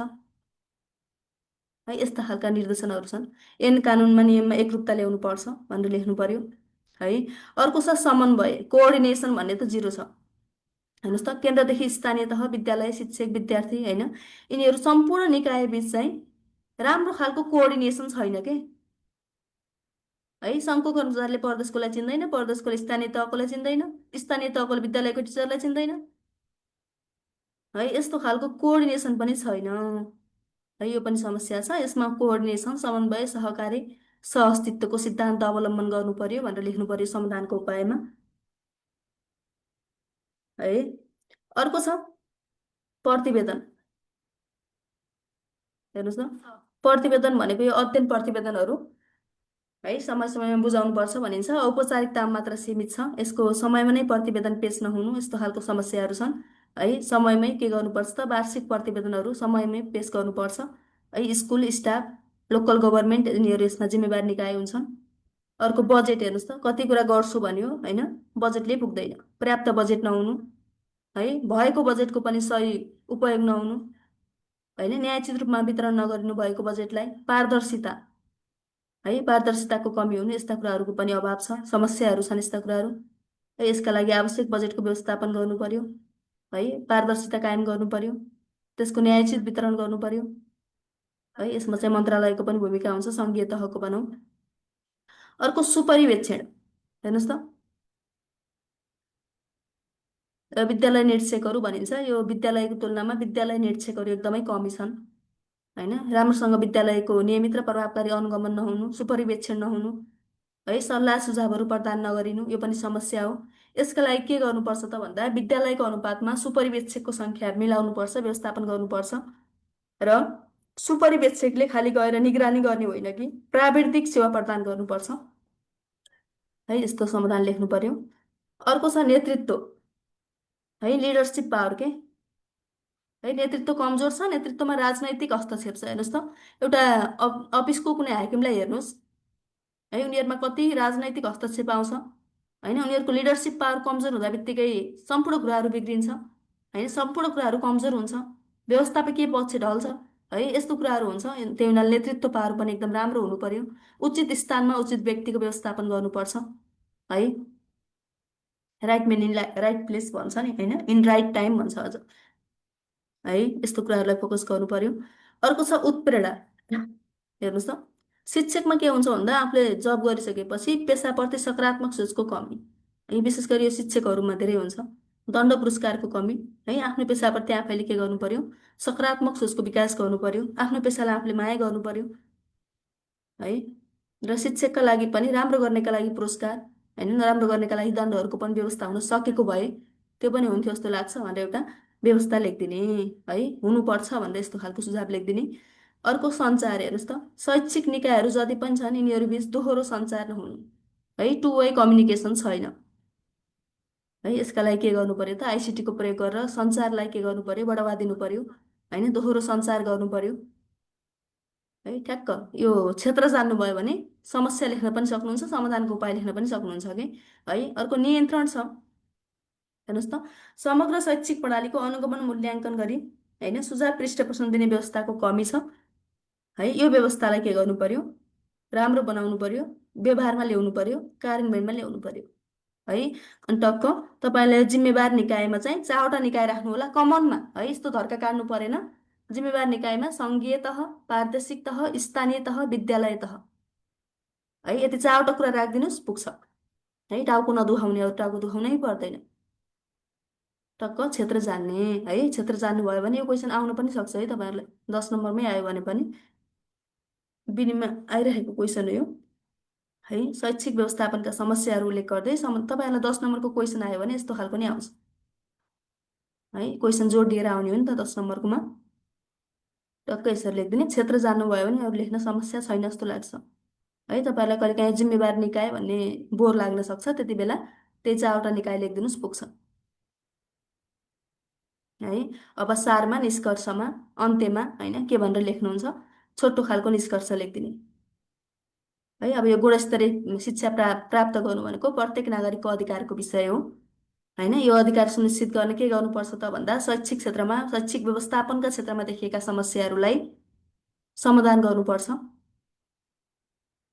है, यस्ता खालका निर्देशनहरू छन्। ऐन कानुनमा नियममा एकरूपता ल्याउनु पर्छ भनेर लेख्नु पर्यो है। अर्को छ समन्वय, कोअर्डिनेसन भन्ने त जिरो छ। हेर्नुहोस् त केन्द्रदेखि स्थानीय तह, विद्यालय, शिक्षक, विद्यार्थी होइन, यिनीहरू सम्पूर्ण निकाय बिच चाहिँ राम्रो खालको कोअर्डिनेसन छैन के है। सङ्घको कर्मचारीले प्रदेशकोलाई चिन्दैन, प्रदेशकोले स्थानीय तहकोलाई चिन्दैन, स्थानीय तहकोले विद्यालयको टिचरलाई चिन्दैन है। यस्तो खालको कोअर्डिनेसन पनि छैन है, यो पनि समस्या छ। यसमा कोअर्डिनेसन, समन्वय, सहकारी, सहअस्तित्वको सिद्धान्त अवलम्बन गर्नु पर्यो भनेर लेख्नु पर्यो समाधानको उपायमा है। अर्को छ प्रतिवेदन। हेर्नुहोस् न, प्रतिवेदन भनेको यो अध्ययन प्रतिवेदनहरू है समय समयमा बुझाउनुपर्छ भनिन्छ। औपचारिकतामा मात्र सीमित छ, यसको समयमा नै प्रतिवेदन पेश नहुनु, यस्तो खालको समस्याहरू छन् है। समयमै के गर्नुपर्छ त, वार्षिक प्रतिवेदनहरू समयमै पेश गर्नुपर्छ है। स्कुल स्टाफ, लोकल गभर्मेन्ट, यिनीहरू यसमा जिम्मेवार निकाय हुन्छन्। अर्को बजेट, हेर्नुहोस् त कति कुरा गर्छु भन्यो होइन, बजेटले पुग्दैन, पर्याप्त बजेट नहुनु है, भएको बजेटको पनि सही उपयोग नहुनु होइन, न्यायोचित रूपमा वितरण नगरिनु भएको बजेटलाई, पारदर्शिता है, पारदर्शिताको कमी हुनु, यस्ता कुराहरूको पनि अभाव छ, समस्याहरू छन् यस्ता कुराहरू है। यसका लागि आवश्यक बजेटको व्यवस्थापन गर्नु पर्यो है, पारदर्शिता कायम गर्नु पर्यो, त्यसको न्यायोचित वितरण गर्नु पर्यो है। यसमा चाहिँ मन्त्रालयको पनि भूमिका हुन्छ, सङ्घीय तहको भनौँ। अर्को सुपरिवेक्षण, हेर्नुहोस् त विद्यालय निरीक्षकहरू भनिन्छ। यो विद्यालयको तुलनामा विद्यालय निरीक्षकहरू एकदमै कमी छन् होइन। राम्रोसँग विद्यालयको नियमित र प्रभावकारी अनुगमन नहुनु, सुपरिवेक्षण नहुनु है, सल्लाह सुझावहरू प्रदान नगरिनु, यो पनि समस्या हो। यसका लागि के गर्नुपर्छ त भन्दा विद्यालयको अनुपातमा सुपरिवेक्षकको सङ्ख्या मिलाउनुपर्छ, व्यवस्थापन गर्नुपर्छ र सुपरिवेक्षकले खालि गएर निगरानी गर्ने होइन कि प्राविधिक सेवा प्रदान गर्नुपर्छ है। यस्तो समाधान लेख्नु पर्यो। अर्को छ नेतृत्व है, लिडरसिप पावर के है। नेतृत्व कमजोर छ, नेतृत्वमा राजनैतिक हस्तक्षेप छ। हेर्नुहोस् त एउटा अफिसको कुनै हाकिमलाई हेर्नुहोस् है, उनीहरूमा कति राजनैतिक हस्तक्षेप आउँछ होइन। उनीहरूको लिडरसिप पावर कमजोर हुँदा बित्तिकै सम्पूर्ण कुराहरू बिग्रिन्छ होइन, सम्पूर्ण कुराहरू कमजोर हुन्छ, व्यवस्थापकीय पक्ष ढल्छ है, यस्तो कुराहरू हुन्छ। त्यही हुनाले नेतृत्व पावर पनि एकदम राम्रो हुनु पर्यो। उचित स्थानमा उचित व्यक्तिको व्यवस्थापन गर्नुपर्छ है। Right main in right place भन्छ नि होइन, इन राइट टाइम भन्छ अझ है। यस्तो कुराहरूलाई फोकस गर्नु पर्यो। अर्को छ उत्प्रेरणा। हेर्नुहोस् त शिक्षकमा के हुन्छ भन्दा आफूले जब गरिसकेपछि पेसाप्रति सकारात्मक सोचको कमी है, विशेष गरी यो शिक्षकहरूमा धेरै हुन्छ। दण्ड पुरस्कारको कमी है, आफ्नो पेसाप्रति आफैले के गर्नु पर्यो, सकारात्मक सोचको विकास गर्नु पर्यो, आफ्नो पेसालाई आफूले माया गर्नु पर्यो है। र शिक्षकका लागि पनि राम्रो गर्नेका लागि पुरस्कार होइन, नराम्रो गर्नेका लागि दण्डहरूको पनि व्यवस्था हुन सकेको भए त्यो पनि हुन्थ्यो जस्तो लाग्छ भनेर एउटा व्यवस्था लेखिदिने है, हुनुपर्छ भनेर यस्तो खालको सुझाव लेखिदिने। अर्को सञ्चार, हेर्नुहोस् त शैक्षिक निकायहरू जति पनि छन् यिनीहरू बिच दोहोरो सञ्चार नहुनु है, टु वे कम्युनिकेसन छैन है। यसका लागि के गर्नु पर्यो त, आइसिटीको प्रयोग गरेर सञ्चारलाई के गर्नु पर्यो, बढावा दिनु पर्यो होइन, दोहोरो सञ्चार गर्नु पर्यो है। ठ्याक्क यो क्षेत्र जान्नुभयो भने समस्या लेख्न पनि सक्नुहुन्छ, समाधानको उपाय लेख्न पनि सक्नुहुन्छ कि है। अर्को नियन्त्रण छ। हेर्नुहोस् त समग्र शैक्षिक प्रणालीको अनुगमन मूल्याङ्कन गरी होइन, सुझाव पृष्ठ प्रश्न दिने व्यवस्थाको कमी छ है। यो व्यवस्थालाई के गर्नु पर्यो, राम्रो बनाउनु पर्यो, व्यवहारमा ल्याउनु पर्यो, कार्यान्वयनमा ल्याउनु पर्यो है। अनि टक्क तपाईँले जिम्मेवार निकायमा चाहिँ 4वटा निकाय राख्नु होला कमनमा है, यस्तो धर्का काट्नु परेन। जिम्मेवार निकायमा सङ्घीय तह, प्रादेशिक तह, स्थानीय तह, विद्यालय तह है, यति 4वटा कुरा राखिदिनुहोस् पुग्छ है। टाउको नदुखाउने, अरू टाउको दुखाउनै पर्दैन। टक्क क्षेत्र जान्ने है, क्षेत्र जान्नुभयो भने यो क्वेसन आउन पनि सक्छ है तपाईँहरूलाई, 10 नम्बरमै आयो भने पनि बिनीमा आइरहेको क्वेसन हो यो है। शैक्षिक व्यवस्थापनका समस्याहरू उल्लेख गर्दै तपाईँहरूलाई 10 नम्बरको क्वेसन आयो भने यस्तो खालको नै आउँछ है। क्वेसन जोड दिएर आउने हो नि त 10 नम्बरकोमा। टक्क यसरी लेखिदिने। क्षेत्र जान्नुभयो भने अरू लेख्न समस्या छैन जस्तो लाग्छ है। तपाईँहरूलाई कहिले काहीँ जिम्मेवार निकाय भन्ने बोर लाग्न सक्छ, त्यति बेला त्यही 4वटा निकाय लेखिदिनुहोस् पुग्छ है। अब सारमा, निष्कर्षमा, अन्त्यमा होइन के भनेर लेख्नुहुन्छ, छोटो खालको निष्कर्ष लेखिदिने है। अब यो गुणस्तरीय शिक्षा प्राप्त गर्नु भनेको प्रत्येक नागरिकको अधिकारको विषय हो होइन। यो अधिकार सुनिश्चित गर्न के गर्नुपर्छ त भन्दा शैक्षिक क्षेत्रमा, शैक्षिक व्यवस्थापनका क्षेत्रमा देखिएका समस्याहरूलाई समाधान गर्नुपर्छ।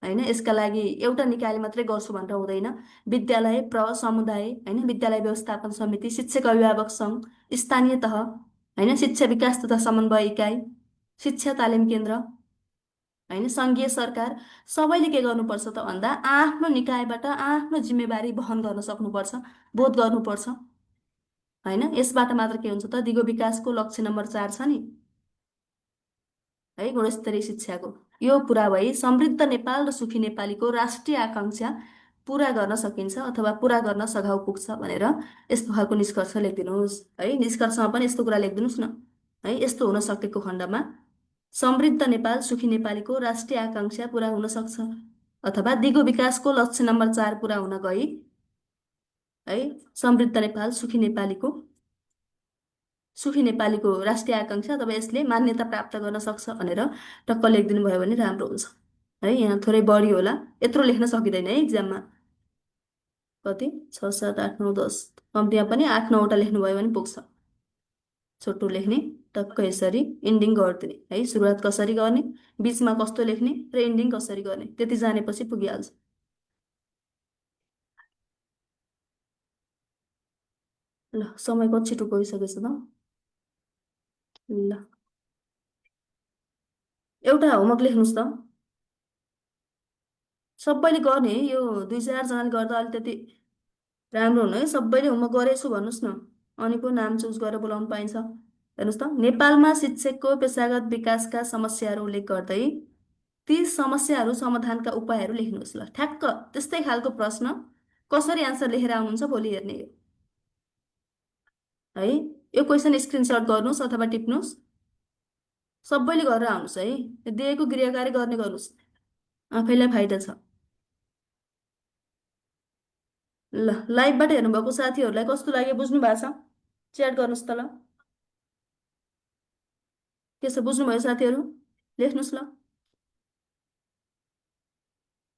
होइन, यसका लागि एउटा निकायले मात्रै गर्छु भनेर हुँदैन। विद्यालय समुदाय, होइन, विद्यालय व्यवस्थापन समिति, शिक्षक अभिभावक सङ्घ, स्थानीय तह, होइन, शिक्षा विकास तथा समन्वय इकाइ, शिक्षा तालिम केन्द्र, होइन, सङ्घीय सरकार, सबैले के गर्नुपर्छ त भन्दा आफ्नो निकायबाट आफ्नो जिम्मेवारी वहन गर्न सक्नुपर्छ, बोध गर्नुपर्छ। होइन, यसबाट मात्र के हुन्छ त दिगो विकासको लक्ष्य नम्बर 4 छ नि, है, गुणस्तरीय शिक्षाको, यो पुरा भई समृद्ध नेपाल र सुखी नेपालीको राष्ट्रिय आकाङ्क्षा पुरा गर्न सकिन्छ अथवा पुरा गर्न सघाउ पुग्छ भनेर यस्तो खालको निष्कर्ष लेखिदिनुहोस्। है, निष्कर्षमा पनि यस्तो कुरा लेखिदिनुहोस् न। है, यस्तो हुन सकेको खण्डमा समृद्ध नेपाल सुखी नेपालीको राष्ट्रिय आकाङ्क्षा पुरा हुन सक्छ अथवा दिगो विकासको लक्ष्य नम्बर 4 पुरा हुन गई, है, समृद्ध नेपाल सुखी नेपालीको राष्ट्रिय आकाङ्क्षा अथवा यसले मान्यता प्राप्त गर्न सक्छ भनेर टक्क लेखिदिनु भयो भने राम्रो हुन्छ। है, यहाँ थोरै बढी होला, यत्रो लेख्न सकिँदैन है इक्जाममा। कति 6 7 8 9 10, कम्तीमा पनि 8 9 वटा लेख्नुभयो भने पुग्छ। छोटो लेख्ने, टक्क यसरी इन्डिङ गरिदिने, है, सुरुवात कसरी गर्ने, बिचमा कस्तो लेख्ने र इन्डिङ कसरी गर्ने, त्यति जानेपछि पुगिहाल्छ। ल, समय कति छिटो गइसकेछ त। ल, एउटा होमवर्क लेख्नुहोस् त, सबैले गर्ने। यो 2 4 जनाले गर्दा अलि त्यति राम्रो हुनु है। सबैले होमवर्क गरेछु भन्नुहोस् न, अनि पो नाम चुज गरेर बोलाउनु पाइन्छ। हेर्नुहोस् त, नेपालमा शिक्षकको पेसागत विकासका समस्याहरू उल्लेख गर्दै ती समस्याहरू समाधानका उपायहरू लेख्नुहोस्। ल, ठ्याक्क त्यस्तै खालको प्रश्न कसरी एन्सर लेखेर आउनुहुन्छ भोलि हेर्ने हो। है, यो क्वेसन स्क्रिनसट गर्नुहोस् अथवा टिप्नुहोस्, सबैले गरेर आउनुहोस् है। दिएको गृहकार्य गर्ने गर्नुहोस्, आफैलाई फाइदा छ। ल, लाइभबाट हेर्नुभएको साथीहरूलाई कस्तो लाग्यो, बुझ्नु भएको छ? च्याट गर्नुहोस् त ल। के छ, बुझ्नुभयो साथीहरू? लेख्नुहोस् ल।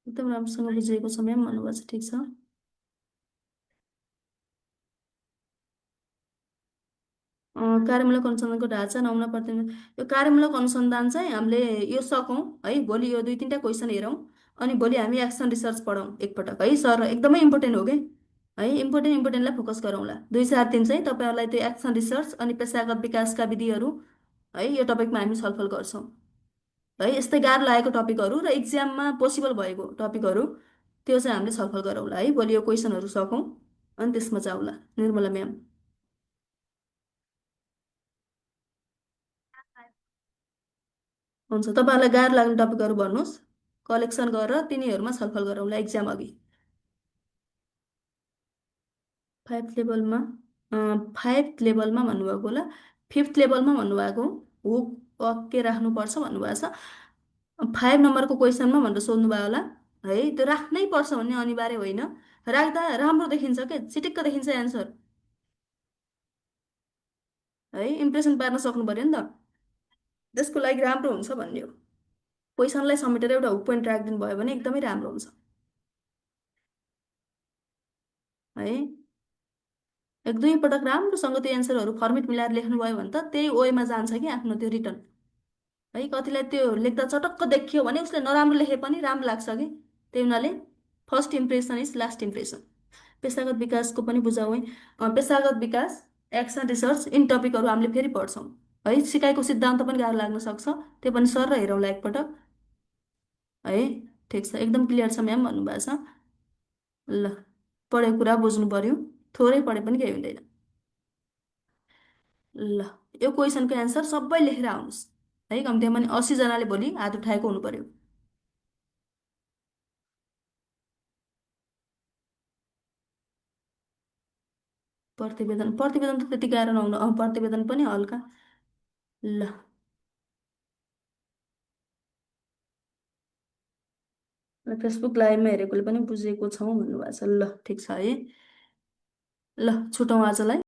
एकदम राम्रोसँग बुझिएको छ म्याम भन्नुभएको छ, ठिक छ। कार्यमूलक अनुसन्धानको ढाँचा, नमुना प्रतिवेदन। यो कार्यमूलक अनुसन्धान चाहिँ हामीले यो सकौँ है, भोलि यो 2 3टा क्वेसन हेरौँ अनि भोलि हामी एक्सन रिसर्च पढौँ एकपटक, है सर। एकदमै इम्पोर्टेन्ट हो कि, है, इम्पोर्टेन्टलाई फोकस गरौँला। 2 4 3 चाहिँ तपाईँहरूलाई त्यो एक्सन रिसर्च अनि पेसागत विकासका विधिहरू, है, यो टपिकमा हामी छलफल गर्छौँ। है, यस्तै गाह्रो लागेको टपिकहरू र इक्जाममा पोसिबल भएको टपिकहरू त्यो चाहिँ हामीले छलफल गरौँला। है, भोलि यो क्वेसनहरू सकौँ अनि त्यसमा जाउँला। निर्मला म्याम, हुन्छ। तपाईँहरूलाई गाह्रो लाग्ने टपिकहरू भन्नुहोस्, कलेक्सन गरेर तिनीहरूमा छलफल गरौँला इक्जाम अघि। 5 लेभलमा, 5 लेभलमा भन्नुभएको होला, 5th लेभलमा भन्नुभएको हो, के राख्नुपर्छ भन्नुभएको छ। 5 नम्बरको क्वेसनमा भनेर सोध्नुभयो होला। है, त्यो राख्नै पर्छ भन्ने अनिवार्य होइन, राख्दा राम्रो देखिन्छ के, चिटिक्क देखिन्छ एन्सर। है, इम्प्रेसन पार्न सक्नु पर्यो नि त, त्यसको लागि राम्रो हुन्छ भन्ने हो। क्वेसनलाई समेटेर एउटा हुक पोइन्ट राखिदिनु भयो भने एकदमै राम्रो हुन्छ। है, 1 2 पटक राम्रोसँग त्यो एन्सरहरू फर्मेट मिलाएर लेख्नुभयो भने त त्यही वेमा जान्छ कि आफ्नो त्यो रिटर्न। है, कतिलाई त्यो लेख्दा चटक्क देखियो भने उसले नराम्रो लेखे पनि राम्रो लाग्छ कि, त्यही हुनाले first impression is last impression. पेसागत विकासको पनि बुझाउ है। पेसागत विकास, एक्सन रिसर्च, इन टपिकहरू हामीले फेरि पढ्छौँ। है, सिकाइको सिद्धान्त पनि गाह्रो लाग्न सक्छ, त्यो पनि सर र हेरौँला एकपटक। है, ठिक छ, एकदम क्लियर छ म्याम भन्नुभएको छ। ल, पढेको कुरा बुझ्नु पर्यो, थोरै पढे पनि केही हुँदैन। ल, यो क्वेसनको एन्सर सबै लेखेर आउनुहोस्। है, कम्तीमा पनि 80 जनाले भोलि हात उठाएको हुनु पर्यो। प्रतिवेदन त त्यति गाह्रो नहुनु, प्रतिवेदन पनि हल्का। ल, फेसबुक लाइभमा हेरेकोले पनि बुझेको छौँ भन्नुभएको छ। ल, ठिक छ है। ल, छुटौँ आजलाई।